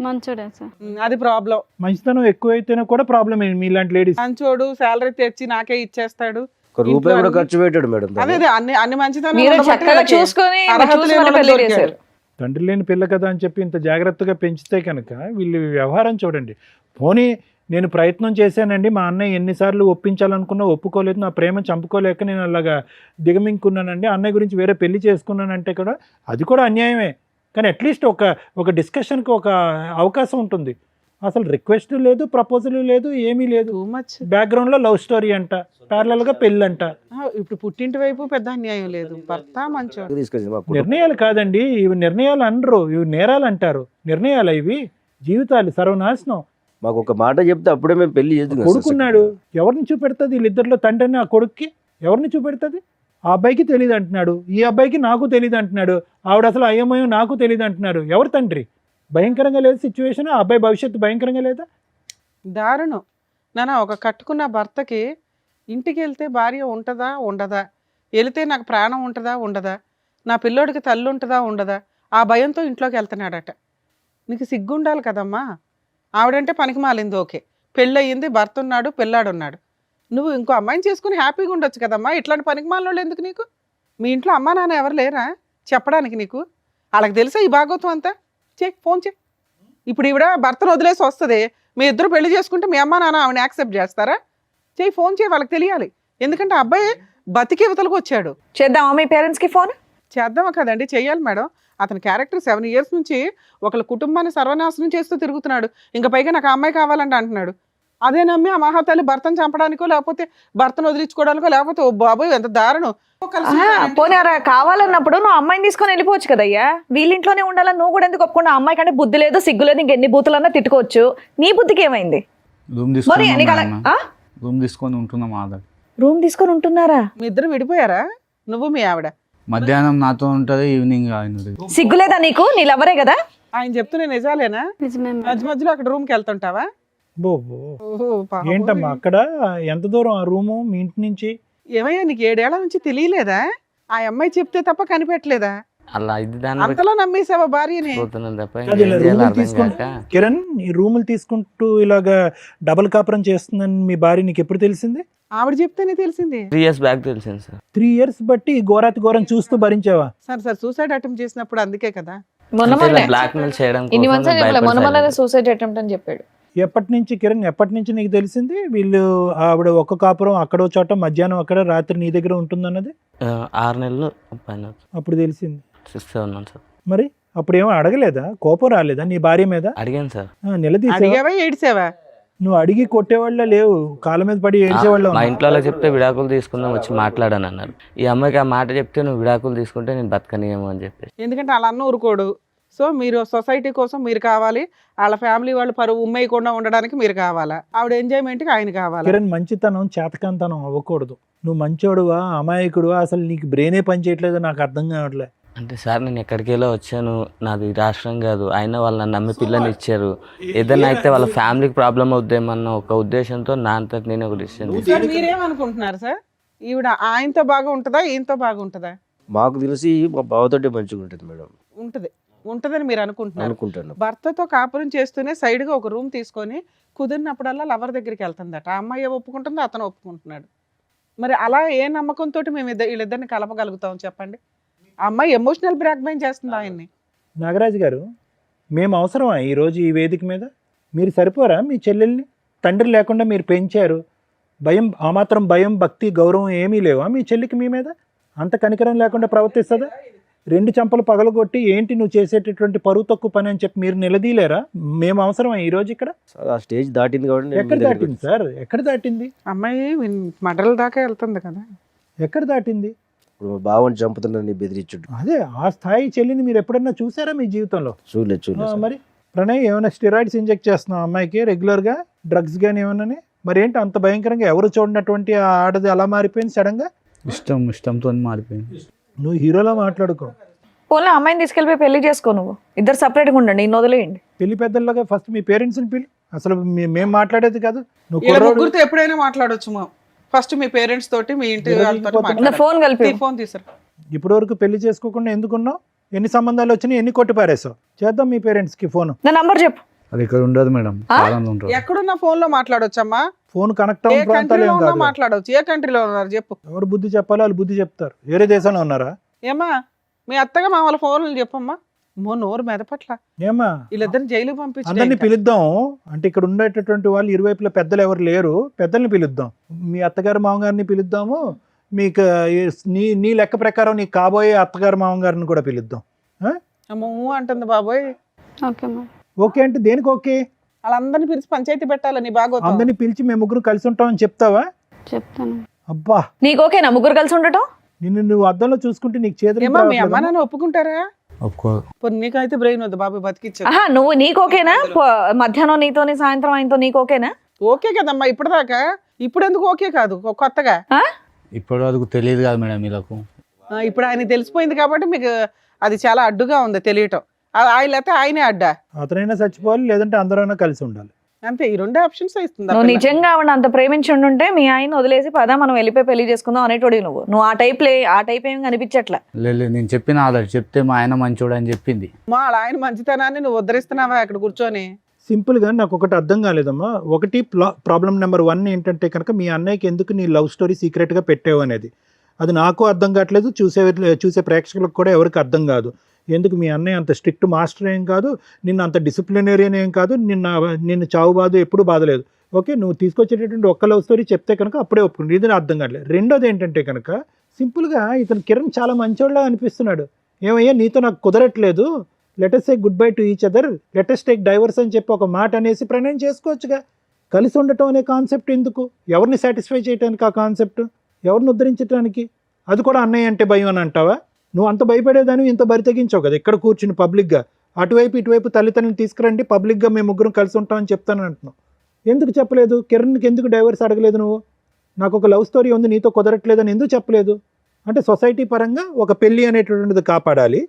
మంచోడే సార్. అది ప్రాబ్లం. మంచితనం ఎక్కువైతేనే కూడా ప్రాబ్లం మీలాంటి లేడీస్. మంచోడు, శాలరీ తెచ్చి నాకే ఇచ్చేస్తాడు. ఒక రూపాయి కూడా ఖర్చు పెట్టాడు మేడం. అదే అదే అన్ని మంచితనం మీరు ఉండబట్టి చక్కగా వీళ్ళకి చూసుకొని అర్హత చూసుకొని లేని వాళ్ళకి పెళ్లి దొరికాడు. చేశారు. తండ్రి లేని పిల్ల కదా అని చెప్పి ఇంత జాగ్రత్తగా పెంచితే కనుక వీళ్ళు వ్యవహారం చూడండి. పోనీ నేను ప్రయత్నం చేశానండి, మా అన్నయ్య ఎన్నిసార్లు ఒప్పించాలనుకున్నా ఒప్పుకోలేదు, నా ప్రేమ చంపుకోలేక నేను అలాగా దిగమింగున్నానండి, అన్నయ్య గురించి వేరే పెళ్లి చేసుకున్నానంటే కూడా అది కూడా అన్యాయమే. కానీ అట్లీస్ట్ ఒక డిస్కషన్కి ఒక అవకాశం ఉంటుంది. అసలు రిక్వెస్ట్ లేదు, ప్రపోజల్ లేదు, ఏమీ లేదు. Too much. బ్యాక్గ్రౌండ్లో లవ్ స్టోరీ అంట, ప్యారలల్గా పెళ్ళంట. ఇప్పుడు పుట్టింటి వైపు పెద్ద అన్యాయం లేదు. భర్త మంచోడు. తీసుకొచ్చింది మా కుటుంబం. నిర్ణయాలు కాదండి ఇవి, నిర్ణయాలు అనరు, ఇవి నేరాలు అంటారు. నిర్ణయాలు ఇవి, జీవితాలు సర్వనాశనం. మాకు ఒక మాట చెప్తే అప్పుడే మేము పెళ్లి చేద్దాం. కొడుకున్నాడు, ఎవరిని చూపెడుతుంది? వీళ్ళిద్దరిలో తండ్రిని ఆ కొడుక్కి ఎవరిని చూపెడుతుంది? ఆ అబ్బాయికి తెలియదు అంటున్నాడు, ఈ అబ్బాయికి నాకు తెలియదు అంటున్నాడు, ఆవిడ అసలు అయ్యమయం నాకు తెలియదు అంటున్నారు. ఎవరు తండ్రి? భయంకరంగా లేదు సిచ్యువేషన్. ఆ అబ్బాయి భవిష్యత్తు భయంకరంగా లేదా? దారుణం నాన్న. ఒక కట్టుకున్న భర్తకి ఇంటికి వెళ్తే భార్య ఉంటుందా ఉండదా, వెళితే నాకు ప్రాణం ఉంటుందా ఉండదా, నా పిల్లోడికి తల్లి ఉంటుందా ఉండదా, ఆ భయంతో ఇంట్లోకి వెళ్తున్నాడట. నీకు సిగ్గుండాలి కదమ్మా. ఆవిడంటే పనికి మాలింది ఓకే, పెళ్ళయింది, భర్త ఉన్నాడు, పిల్లాడున్నాడు. నువ్వు ఇంకో అమ్మాయిని చేసుకుని హ్యాపీగా ఉండొచ్చు కదమ్మా. ఇట్లాంటి పనికి మాలినోళ్ళు ఎందుకు నీకు? మీ ఇంట్లో అమ్మా నాన్న ఎవరు లేరా చెప్పడానికి నీకు? వాళ్ళకి తెలుసా ఈ భాగవతం అంతా? ఫోన్ చేయి. ఇప్పుడు ఈవిడ భర్తను వదిలేసి వస్తుంది, మీ ఇద్దరు పెళ్లి చేసుకుంటే మీ అమ్మ నాన్న ఆవిడని యాక్సెప్ట్ చేస్తారా? ఫోన్ చేయి, వాళ్ళకి తెలియాలి. ఎందుకంటే అబ్బాయి బతికి యువతలకు వచ్చాడు. చేద్దామా మీ పేరెంట్స్కి ఫోన్? చేద్దామా కదండి, చెయ్యాలి మేడం. అతని క్యారెక్టర్ 7 years నుంచి ఒకళ్ళ కుటుంబాన్ని సర్వనాశనం చేస్తూ తిరుగుతున్నాడు. ఇంకా పైగా నాకు ఆ అమ్మాయి కావాలంటే అంటున్నాడు. అదే నమ్మి ఆ మహాతల్లి భర్తను చంపడానికో లేకపోతే భర్తను వదిలించుకోవడానికో లేకపోతే ఓ బాబోయ్ ఎంత దారుణం. పోనీ కావాలన్నప్పుడు నువ్వు అమ్మాయిని తీసుకొని వెళ్ళిపోవచ్చు కదయ్యా. వీళ్ళింట్లోనే ఉండాలని నువ్వు కూడా ఎందుకు ఒప్పుకున్నా? అమ్మాయి కంటే బుద్ధి లేదు, సిగ్గు లేదు, ఇంకెన్ని బూతులన్నా తిట్టుకోవచ్చు. నీ బుద్ధికి ఏమైంది? రూమ్ మరి నీకు అలా- తీసుకుని ఆ? రూమ్ తీసుకొని ఉంటున్నాం ఆధార్. రూమ్ తీసుకొని ఉంటున్నారా? మీ ఇద్దరు విడిపోయారా? నువ్వు మీ ఆవిడ? మధ్యాహ్నం నాతో ఉంటుంది, ఈవినింగ్ ఆయన. సిగ్గులేదా నీకు? నీ లవరే కదా? ఆయన చెప్తున్నా నిజాలేనా? నిజమే మేడం. మధ్య మధ్యలో అక్కడ రూమ్కి వెళ్తుంటావా? బో ఓహో, పాపం. ఏంటమ్మా అక్కడ ఎంత దూరం ఆ రూము మీ ఇంటి నుంచి? ఏమయ్యా నీకు 7 ఏళ్ల నుంచి తెలియలేదా? ఆ అమ్మాయి చెప్తే తప్ప కనిపెట్టలేదా? అలా ఇది దాన్ని అంతలా నమ్మేసావా భార్యని? పోతున్నాను తప్ప అది ఇలా ఏం చేయాలో రూములు అర్థం తీసుకొని కాక కిరణ్ ఈ రూములు తీసుకుంటూ ఇలాగా డబుల్ కాపురం చేస్తుందని మీ భార్య నీకు ఎప్పుడు తెలిసింది? ఆవిడ చెప్తేనే తెలిసింది. 3 years బ్యాక్ తెలిసింది సార్. 3 years బట్టి ఈ ఘోరాతి ఘోరం చూస్తూ భరించావా? సార్ సూసైడ్ అటెంప్ట్ చేసినప్పుడు అందుకే కదా. బ్లాక్ మెయిల్ చేయడం ఇన్ని కోసం మంత్స్ నేను భయపడి మొన్న silent. సూసైడ్ అటెంప్ట్ అని చెప్పాడు. ఎప్పటి నుంచి కిరణ్, ఎప్పటి నుంచి నీకు తెలిసింది వీళ్ళు ఆవిడ ఒక్క కాపురం అక్కడో చోట మధ్యాహ్నం అక్కడ రాత్రి నీ దగ్గర ఉంటుందన్నది? 6 నెలలు పైన అప్పుడు తెలిసింది. 6-7 months సార్. మరి అప్పుడు ఏమో అడగలేదా? కోపం రాలేదా నీ భార్య మీద? అడిగాను సార్. నిలదీసావా? అడిగావా ఏడిసావా? నువ్వు అడిగి కొట్టేవాళ్ళ లేవు, కాళ్ళ మీద పడి ఏడ్చేవాళ్ళ. మా ఇంట్లో వాళ్ళకి చెప్తే విడాకులు తీసుకుందాం వచ్చి మాట్లాడాను అన్నారు. ఈ అమ్మాయికి ఆ మాట చెప్తే నువ్వు విడాకులు తీసుకుంటే నేను బతకనియేమో అని చెప్పేసి. ఎందుకంటే వాళ్ళ అన్న ఊరుకోడు. సో మీరు సొసైటీ కోసం మీరు కావాలి, వాళ్ళ ఫ్యామిలీ వాళ్ళు పరువు ఉమ్మేయకుండా ఉండడానికి మీరు కావాలా, ఆవిడ ఎంజాయ్మెంట్కి ఆయన కావాలా? కిరణ్ మంచితనం చేతకంతనం అవ్వకూడదు. నువ్వు మంచోడువా అమాయకుడువా అసలు నీకు బ్రెయినే పని చేయట్లేదు, నాకు అర్థం కావట్లే. అంటే సార్ నేను ఎక్కడికెళ్ళో వచ్చాను, నాది రాష్ట్రం కాదు, అయినా వాళ్ళు నన్ను నమ్మి పిల్లని ఇచ్చారు. ఏదైనా అయితే వాళ్ళ ఫ్యామిలీకి ప్రాబ్లం అవుద్దేమన్న ఒక ఉద్దేశంతో నా అంతటి నేను ఒక డిసిషన్ సార్ మీరేమనుకుంటున్నారు సార్? ఈవిడ ఆయనతో బాగా ఉంటుందా ఈయనతో బాగా ఉంటుందా? మాకు తెలిసి మా బావతోటే మంచిగా ఉంటుంది మేడం. ఉంటుంది. ఉంటదని మీరు అనుకుంటున్నారు. అనుకుంటాను. భర్తతో కాపురం చేస్తూనే సైడ్గా ఒక రూమ్ తీసుకొని కుదిరినప్పుడల్లా లవర్ దగ్గరికి వెళ్తుందట. ఆ అమ్మాయి ఒప్పుకుంటుంది, అతను ఒప్పుకుంటున్నాడు. మరి అలా ఏ నమ్మకంతో మేము వీళ్ళిద్దరిని కలపగలుగుతాం చెప్పండి? ఆ అమ్మాయి ఎమోషనల్ బ్లాక్మెయిల్ చేస్తుంది ఆయన్ని. నాగరాజు గారు, మేము అవసరమా ఈరోజు ఈ వేదిక మీద? మీరు సరిపోరా మీ చెల్లెల్ని? తండ్రి లేకుండా మీరు పెంచారు, భయం, ఆ మాత్రం భయం, భక్తి, గౌరవం ఏమీ లేవా మీ చెల్లికి మీ మీద? అంత కనికరం లేకుండా ప్రవర్తిస్తుందా? 2 చెంపలు పగలగొట్టి ఏంటి నువ్వు చేసేటటువంటి పరువు తక్కువ పని అని చెప్పి మీరు నిలదీలేరా? మేము అవసరమా ఈరోజు ఇక్కడ? ఆ స్టేజ్ దాటింది కాబట్టి నేను ఎక్కడ మీ దగ్గరికి దాటింది సార్? ఎక్కడ దాటింది? అమ్మాయి మడల దాకా వెళ్తుంది కదా. ఎక్కడ దాటింది? ఇప్పుడు మా బావని చంపుతున్నాను బెదిరించుడు. అదే ఆ స్థాయి చెల్లిని మీరు ఎప్పుడన్నా చూసారా మీ జీవితంలో? చూడలేదు. మరి ప్రణయ్, ఏమైనా స్టెరాయిడ్స్ ఇంజెక్ట్ చేస్తున్నావు అమ్మాయికి రెగ్యులర్గా, డ్రగ్స్ కానీ ఏమన్నా? మరి ఏంటి అంత భయంకరంగా ఎవరు చూడనటువంటి ఆ ఆడది అలా మారిపోయింది సడన్గా? ఇష్టంతో మారిపోయింది. నువ్వు హీరోలా మాట్లాడుకో. పోనీ అమ్మాయిని తీసుకెళ్ళిపోయి పెళ్లి చేసుకో, నువ్వు ఇద్దరు సపరేట్గా ఉండండి, ఇన్ని వదిలేయండి. పెళ్లి పెద్దల్లాగా ఫస్ట్ మీ పేరెంట్స్ని పిలు. అసలు మేము మాట్లాడేది కాదు. నువ్వు వీళ్ళ కుర్రోడు. ముగ్గురితో ఎప్పుడైనా మాట్లాడొచ్చు మా. ఫస్ట్ మీ పేరెంట్స్ తోటి, మీ ఇంటి వాళ్ళతో నా మాట్లాడాలి. ఫోన్ కలిపి ఫోన్ తీసారు. ఇప్పటి వరకు పెళ్లి చేసుకోకుండా ఎందుకున్నావు? ఎన్ని సంబంధాలు వచ్చినాయి, ఎన్ని కొట్టి పారేసావు? చేద్దాం మీ పేరెంట్స్కి ఫోన్. నా నంబర్ చెప్పు. అది ఇక్కడ ఉండదు మేడం, కాలంలో ఉంటారు. ఎక్కడున్న ఫోన్ లో మాట్లాడొచ్చమ్మా? ఫోన్ కనెక్ట్ ఏ అవ్వని ప్రాంతాలు కంట్రీలో ఏం ఉన్నా కాదు. మాట్లాడవచ్చు. ఏ కంట్రీలో ఉన్నారు చెప్పు. ఎవరు బుద్ధి చెప్పాలో వాళ్ళు బుద్ధి చెప్తారు. వేరే దేశంలో ఉన్నారా? ఏమా మీ అత్తగా మామూలు ఫోన్లు చెప్పమ్మా. నోరు మెదపట్ల. ఏమా వీళ్ళిద్దరిని జైలుకి అందరినీ పంపించి పిలుద్దాం. అంటే ఇక్కడ ఉండేటటువంటి వాళ్ళు ఇరువైపుల పెద్దలు ఎవరు లేరు, పెద్దల్ని పిలుద్దాం. మీ అత్తగారు మామగారిని పిలుద్దాము. మీకు నీ లెక్క ప్రకారం నీ కాబోయే అత్తగారు మామగారిని కూడా పిలుద్దాం. అమ్మో అంటుంది బాబోయ్. Okay madam. ఓకే అంటే దేనికి ఓకే? వాళ్ళందరినీ పిలిచి పంచాయతీ పెట్టాలని బాగా. అందరినీ పిలిచి మేము ముగ్గురు కలిసి ఉంటామని చెప్తావా? చెప్తాను. అబ్బా, నీకు ఓకేనా ముగ్గురు కలిసి ఉండటం? నిన్ను నువ్వు అద్దంలో చూసుకుంటే నీకు చేతులు ఏమా మీ అమ్మ నాన్న ఒప్పుకుంటారా? ఒప్పుకోరు. పోనీ నీకైతే బ్రెయిన్ వద్దు బాబు, బతికిచ్చా. ఆహా, నువ్వు నీకు ఓకేనా? మధ్యాహ్నం నీతోని సాయంత్రం ఆయనతో నీకు ఓకేనా? ఓకే కదమ్మా ఇప్పటిదాకా. ఇప్పుడు ఎందుకు ఓకే కాదు కొత్తగా? ఇప్పటి వరకు తెలియదు కదా మేడం వీళ్ళకు. ఇప్పుడు ఆయన తెలిసిపోయింది కాబట్టి మీకు అది చాలా అడ్డుగా ఉంది తెలియటం. ఆయన లేకపోతే ఆయనే అడ్డా. అతనైనా చచ్చిపోవాలి, లేదంటే అందరైనా కలిసి ఉండాలి. అంతే, ఈ 2 ఆప్షన్స్ ఇస్తుంది. నువ్వు నిజంగా ఆవిడ అంత ప్రేమించి ఉండుంటే మీ ఆయన వదిలేసి పదా మనం వెళ్ళిపోయి పెళ్లి చేసుకుందాం అనేటోడి. నువ్వు ఆ టైప్ ఏమి కనిపించట్లా. లేదు, నేను చెప్పిన ఆల్రెడీ చెప్తే మా ఆయన మంచోడు అని చెప్పింది. మా ఆయన మంచితనాన్ని నువ్వు ఉద్ధరిస్తున్నావా అక్కడ కూర్చొని? సింపుల్గా నాకు ఒకటి అర్థం కాలేదమ్మా. ఒకటి ప్రాబ్లం నెంబర్ 1 ఏంటంటే కనుక మీ అన్నయ్యకి ఎందుకు నీ లవ్ స్టోరీ సీక్రెట్గా పెట్టావు అనేది. అది నాకు అర్థం కావట్లేదు, చూసే ప్రేక్షకులకు కూడా ఎవరికి అర్థం కాదు. ఎందుకు మీ అన్నయ్య అంత స్ట్రిక్ట్ మాస్టర్ ఏం కాదు, నిన్ను అంత డిసిప్లినరియన్ ఏం కాదు, నిన్ను చావు బాధ ఎప్పుడు బాధలేదు. ఓకే, నువ్వు తీసుకొచ్చేటటువంటి ఒక్క లవ్ స్టోరీ చెప్తే కనుక అప్పుడే ఒప్పుకుంటుంది. ఇది అర్థం కావట్లేదు. రెండోది ఏంటంటే కనుక సింపుల్గా ఇతను కిరణ్ చాలా మంచోళ్ళ అనిపిస్తున్నాడు. ఏమయ్యా నీతో నాకు కుదరట్లేదు, let's take good bye to each other, let's take divorce అని చెప్పి ఒక మాట అనేసి ప్రణయం చేసుకోవచ్చుగా. కలిసి ఉండటం అనే కాన్సెప్ట్ ఎందుకు? ఎవరిని సాటిస్ఫై చేయడానికి ఆ కాన్సెప్ట్? ఎవరిని ఉద్ధరించడానికి? అది కూడా అన్నయ్య అంటే భయం అని అంటావా? నువ్వు అంత భయపడేదాన్ని ఇంత బరి తెగించావు కదా ఇక్కడ కూర్చుని పబ్లిక్గా. అటువైపు ఇటువైపు తల్లిదండ్రులను తీసుకురండి, పబ్లిక్గా మేము ముగ్గురం కలిసి ఉంటామని చెప్తాను అంటున్నావు. ఎందుకు చెప్పలేదు? కిరణ్కి ఎందుకు డైవర్స్ అడగలేదు నువ్వు? నాకు ఒక లవ్ స్టోరీ ఉంది నీతో కుదరట్లేదని ఎందుకు చెప్పలేదు? అంటే సొసైటీ పరంగా ఒక పెళ్ళి అనేటటువంటిది కాపాడాలి,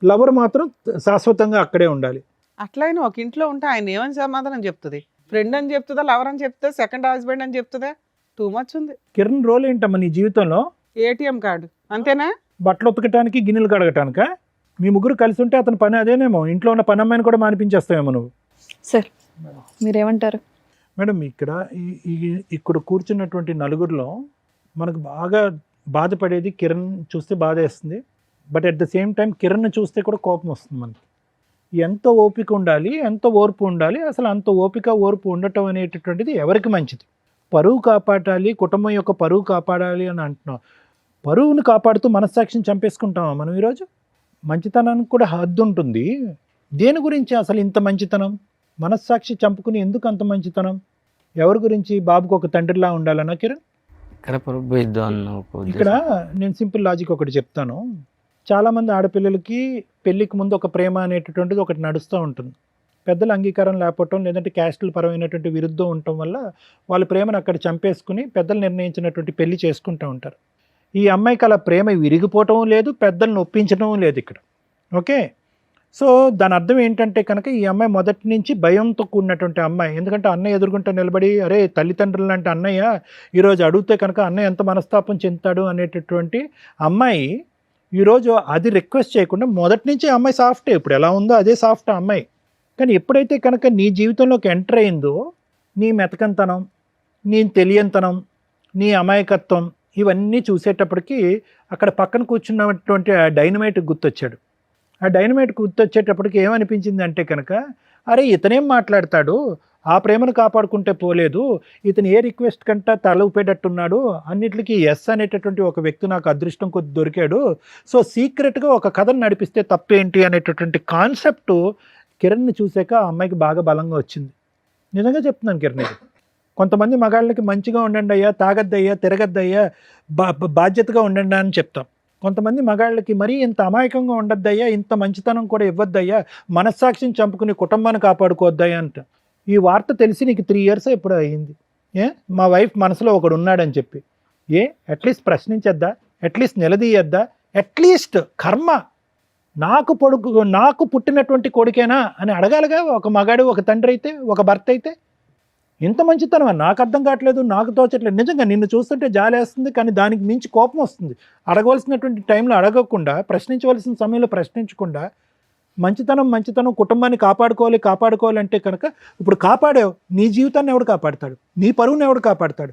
లవర్ మాత్రం శాశ్వతంగా అక్కడే ఉండాలి. అట్లయినా ఒక ఇంట్లో ఉంటే ఆయన ఏమని సమాధానం చెప్తుంది? ఫ్రెండ్ అని చెప్తుందా, లవర్ అని చెప్తుందా, సెకండ్ హస్బెండ్ అని చెప్తుందా? టూ మచ్ ఉంది. కిరణ్ రోల్ ఏంటమ్మా నీ జీవితంలో? ఏటీఎం కార్డు అంతేనా? బట్టలు ఉతకటానికి, గిన్నెలు కడగటానికా? మీ ముగ్గురు కలిసి ఉంటే అతని పని అదేనేమో. ఇంట్లో ఉన్న పని అమ్మాయిని కూడా మానిపించేస్తావేమో నువ్వు. సార్ మీరేమంటారు? మేడం, ఇక్కడ కూర్చున్నటువంటి నలుగురిలో మనకు బాగా బాధపడేది కిరణ్ చూస్తే బాధ వేస్తుంది. But at the same time Kiran చూస్తే కూడా కోపం వస్తుంది మనకి. ఎంత ఓపిక ఉండాలి, ఎంత ఓర్పు ఉండాలి, అసలు అంత ఓపిక ఓర్పు ఉండటం అనేటటువంటిది ఎవరికి మంచిది? పరువు కాపాడాలి, కుటుంబం యొక్క పరువు కాపాడాలి అని అంటున్నాం. పరువును కాపాడుతూ మనస్సాక్షిని చంపేసుకుంటామా మనం ఈరోజు? మంచితనానికి కూడా హద్దు ఉంటుంది. దేని గురించి అసలు ఇంత మంచితనం? మనస్సాక్షి చంపుకుని ఎందుకు అంత మంచితనం? ఎవరి గురించి? బాబుకు ఒక తండ్రిలా ఉండాలన్నా కిరణ్? ఇక్కడ నేను సింపుల్ లాజిక్ ఒకటి చెప్తాను. చాలామంది ఆడపిల్లలకి పెళ్ళికి ముందు ఒక ప్రేమ అనేటటువంటిది ఒకటి నడుస్తూ ఉంటుంది. పెద్దల అంగీకారం లేకపోవటం, లేదంటే క్యాస్టుల పరమైనటువంటి విరుద్ధం ఉండటం వల్ల వాళ్ళ ప్రేమను అక్కడ చంపేసుకుని పెద్దలు నిర్ణయించినటువంటి పెళ్లి చేసుకుంటూ ఉంటారు. ఈ అమ్మాయికి అలా ప్రేమ విరిగిపోవటం లేదు, పెద్దలను ఒప్పించడం లేదు ఇక్కడ. ఓకే, సో దాని అర్థం ఏంటంటే కనుక ఈ అమ్మాయి మొదటి నుంచి భయంతో కూడినటువంటి అమ్మాయి. ఎందుకంటే అన్నయ్య ఎదుర్కొంటూ నిలబడి, అరే తల్లిదండ్రులు లాంటి అన్నయ్య ఈరోజు అడిగితే కనుక అన్నయ్య ఎంత మనస్తాపం చెందుతాడు అనేటటువంటి అమ్మాయి ఈరోజు అది రిక్వెస్ట్ చేయకుండా మొదటి నుంచి ఆ అమ్మాయి సాఫ్టే, ఇప్పుడు ఎలా ఉందో అదే సాఫ్ట్ ఆ అమ్మాయి. కానీ ఎప్పుడైతే కనుక నీ జీవితంలోకి ఎంటర్ అయిందో నీ మెతకంతనం, నీ తెలియంతనం, నీ అమాయకత్వం ఇవన్నీ చూసేటప్పటికి అక్కడ పక్కన కూర్చున్నటువంటి ఆ డైనమైట్ గుర్తొచ్చాడు. ఆ డైనమైట్ గుర్తొచ్చేటప్పటికి ఏమనిపించింది అంటే కనుక, అరే ఇతనేం మాట్లాడతాడు, ఆ ప్రేమను కాపాడుకుంటే పోలేదు, ఇతను ఏ రిక్వెస్ట్ కంటే తల ఊపేటట్టున్నాడు, అన్నిటికీ ఎస్ అనేటటువంటి ఒక వ్యక్తి నాకు అదృష్టం కొద్ది దొరికాడు, సో సీక్రెట్గా ఒక కథను నడిపిస్తే తప్పేంటి అనేటటువంటి కాన్సెప్ట్ కిరణ్ని చూసాక ఆ అమ్మాయికి బాగా బలంగా వచ్చింది. నిజంగా చెప్తున్నాను కిరణ్, ఇది కొంతమంది మగాళ్ళకి మంచిగా ఉండండి అయ్యా, తాగద్దయ్యా, తిరగద్దయ్యా, బాధ్యతగా ఉండండి అని చెప్తాం. కొంతమంది మగాళ్ళకి మరీ ఇంత అమాయకంగా ఉండద్దయ్యా, ఇంత మంచితనం కూడా ఇవ్వద్దయ్యా, మనస్సాక్షిని చంపుకుని కుటుంబాన్ని కాపాడుకోవద్దయ్యా అంట. ఈ వార్త తెలిసి నీకు 3 years ఎప్పుడు అయ్యింది. మా వైఫ్ మనసులో ఒకడు ఉన్నాడని చెప్పి అట్లీస్ట్ ప్రశ్నించద్దా, అట్లీస్ట్ నిలదీయద్దా, అట్లీస్ట్ కర్మ నాకు పుట్టినటువంటి కొడుకేనా అని అడగాలిగా ఒక మగాడు, ఒక తండ్రి అయితే, ఒక భర్త అయితే. ఇంత మంచితనమా నాకు అర్థం కావట్లేదు, నాకు తోచట్లేదు. నిజంగా నిన్ను చూస్తుంటే జాలేస్తుంది, కానీ దానికి మించి కోపం వస్తుంది. అడగవలసినటువంటి టైంలో అడగకుండా, ప్రశ్నించవలసిన సమయంలో ప్రశ్నించకుండా, మంచితనం కుటుంబాన్ని కాపాడుకోవాలి అంటే కనుక ఇప్పుడు కాపాడావు, నీ జీవితాన్ని ఎవడు కాపాడతాడు, నీ పరువుని ఎవడు కాపాడతాడు?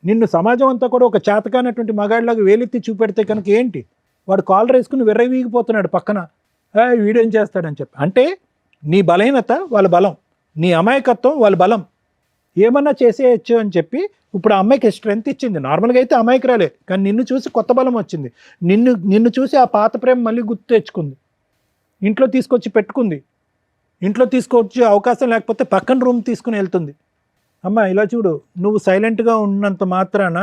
నిన్ను సమాజం అంతా కూడా ఒక చేతకానటువంటి మగాడిలాగా వేలెత్తి చూపెడితే కనుక ఏంటి, వాడు కాలర్ వేసుకుని విర్రవీగిపోతున్నాడు పక్కన, వీడేం చేస్తాడని చెప్పి. అంటే నీ బలహీనత వాళ్ళ బలం, నీ అమాయకత్వం వాళ్ళ బలం, ఏమన్నా చేసేయచ్చు అని చెప్పి ఇప్పుడు ఆ అమ్మాయికి స్ట్రెంత్ ఇచ్చింది. నార్మల్గా అయితే అమాయకురాలే, కానీ నిన్ను చూసి కొత్త బలం వచ్చింది. నిన్ను చూసి ఆ పాత ప్రేమ మళ్ళీ గుర్తు తెచ్చుకుంది, ఇంట్లో తీసుకొచ్చి పెట్టుకుంది. ఇంట్లో తీసుకొచ్చి అవకాశం లేకపోతే పక్కన రూమ్ తీసుకుని వెళ్తుంది. అమ్మ ఇలా చూడు, నువ్వు సైలెంట్గా ఉన్నంత మాత్రాన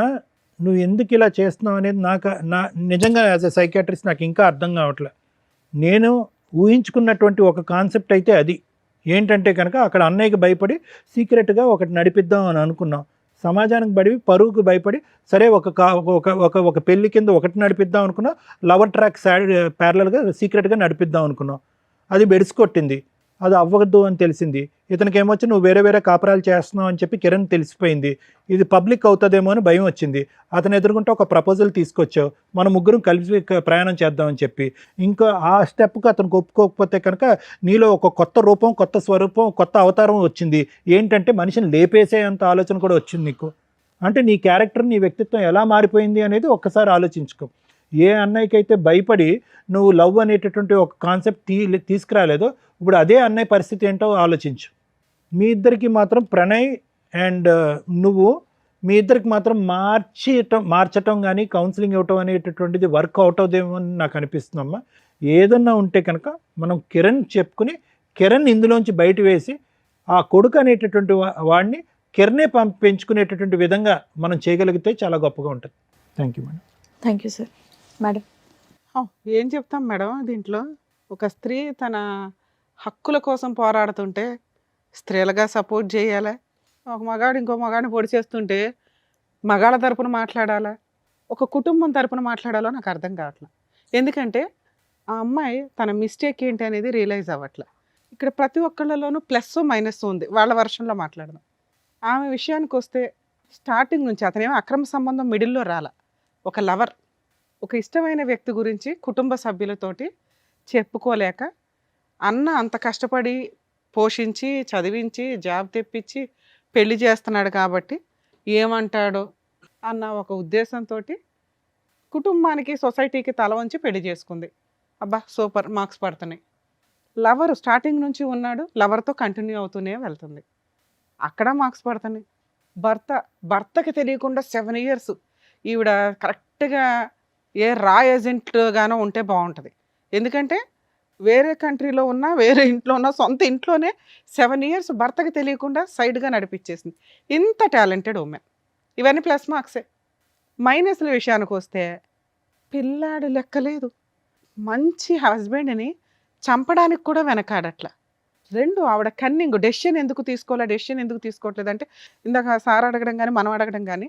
నువ్వు ఎందుకు ఇలా చేస్తున్నావు అనేది నా నిజంగా యాజ్ ఎ సైకాట్రిస్ట్ నాకు ఇంకా అర్థం కావట్లే. నేను ఊహించుకున్నటువంటి ఒక కాన్సెప్ట్ అయితే అది ఏంటంటే కనుక, అక్కడ అన్నయ్యకి భయపడి సీక్రెట్గా ఒకటి నడిపిద్దాం అని అనుకున్నాం. సమాజానికి బడి పరువుకు భయపడి సరే ఒక పెళ్లి కింద ఒకటి నడిపిద్దాం అనుకున్నాం, లవర్ ట్రాక్ ప్యారలల్గా సీక్రెట్గా నడిపిద్దాం అనుకున్నాం. అది బెడిసికొట్టింది, అది అవ్వద్దు అని తెలిసింది. ఇతనికి ఏమొచ్చి నువ్వు వేరే కాపురాలు చేస్తున్నావు అని చెప్పి కిరణ్ తెలిసిపోయింది. ఇది పబ్లిక్ అవుతుందేమో అని భయం వచ్చింది. అతను ఎదుర్కొంటే ఒక ప్రపోజల్ తీసుకొచ్చావు, మన ముగ్గురం కలిసి ప్రయాణం చేద్దామని చెప్పి. ఇంకా ఆ స్టెప్కి అతనికి ఒప్పుకోకపోతే కనుక నీలో ఒక కొత్త రూపం, కొత్త స్వరూపం, కొత్త అవతారం వచ్చింది. ఏంటంటే మనిషిని లేపేసేంత ఆలోచన కూడా వచ్చింది నీకు. అంటే నీ క్యారెక్టర్, నీ వ్యక్తిత్వం ఎలా మారిపోయింది అనేది ఒక్కసారి ఆలోచించుకో. ఏ అన్నయ్యకైతే భయపడి నువ్వు లవ్ అనేటటువంటి ఒక కాన్సెప్ట్ తీసుకురాలేదో, ఇప్పుడు అదే అన్నయ్య పరిస్థితి ఏంటో ఆలోచించు. మీ ఇద్దరికి మాత్రం ప్రణయ్ అండ్ నువ్వు మీ ఇద్దరికి మాత్రం మార్చటం కానీ కౌన్సిలింగ్ ఇవ్వటం అనేటటువంటిది వర్క్ అవుట్ అవుదేమో అని నాకు అనిపిస్తుందమ్మా. ఏదన్నా ఉంటే కనుక మనం కిరణ్ చెప్పుకుని, కిరణ్ ఇందులోంచి బయట వేసి ఆ కొడుకు అనేటటువంటి వాడిని కిరణే పెంచుకునేటటువంటి విధంగా మనం చేయగలిగితే చాలా గొప్పగా ఉంటుంది. Thank you madam. Thank you sir. Madam, ఏం చెప్తాం మేడం, దీంట్లో ఒక స్త్రీ తన హక్కుల కోసం పోరాడుతుంటే స్త్రీలుగా సపోర్ట్ చేయాలా, ఒక మగాడు ఇంకో మగాడిని పొడి చేస్తుంటే మగాళ్ళ తరపున మాట్లాడాలా, ఒక కుటుంబం తరపున మాట్లాడాలో నాకు అర్థం కావట్లేదు. ఎందుకంటే ఆ అమ్మాయి తన మిస్టేక్ ఏంటి అనేది రియలైజ్ అవ్వట్లే. ఇక్కడ ప్రతి ఒక్కళ్ళలోనూ ప్లస్ మైనస్ ఉంది. వాళ్ళ వర్షన్లో మాట్లాడదాం. ఆమె విషయానికి వస్తే స్టార్టింగ్ నుంచి అతనేమో అక్రమ సంబంధం మిడిల్లో రాల, ఒక లవర్, ఒక ఇష్టమైన వ్యక్తి గురించి కుటుంబ సభ్యులతోటి చెప్పుకోలేక అన్న అంత కష్టపడి పోషించి చదివించి జాబ్ తెప్పించి పెళ్లి చేస్తున్నాడు కాబట్టి ఏమంటాడో అన్న ఒక ఉద్దేశంతో కుటుంబానికి సొసైటీకి తల వంచి పెళ్లి చేసుకుంది. అబ్బా సూపర్, మార్క్స్ పడుతున్నాయి. లవర్ స్టార్టింగ్ నుంచి ఉన్నాడు, లవర్తో కంటిన్యూ అవుతూనే వెళ్తుంది, అక్కడ మార్క్స్ పడుతున్నాయి. భర్తకి తెలియకుండా 7 years ఈవిడ కరెక్ట్గా ఏ రా ఏజెంట్గానో ఉంటే బాగుంటుంది. ఎందుకంటే వేరే కంట్రీలో ఉన్నా, వేరే ఇంట్లో ఉన్నా, సొంత ఇంట్లోనే 7 years భర్తకి తెలియకుండా సైడ్గా నడిపించేసింది. ఇంత టాలెంటెడ్ ఉమెన్. ఇవన్నీ ప్లస్ మార్క్సే. మైనస్ల విషయానికి వస్తే పిల్లాడు లెక్కలేదు, మంచి హస్బెండ్ని చంపడానికి కూడా వెనకాడట్ల. 2 ఆవిడ కన్నింగ్, డెసిషన్ ఎందుకు తీసుకోవట్లేదు అంటే ఇందాక సార్ అడగడం కానీ మనం అడగడం కానీ,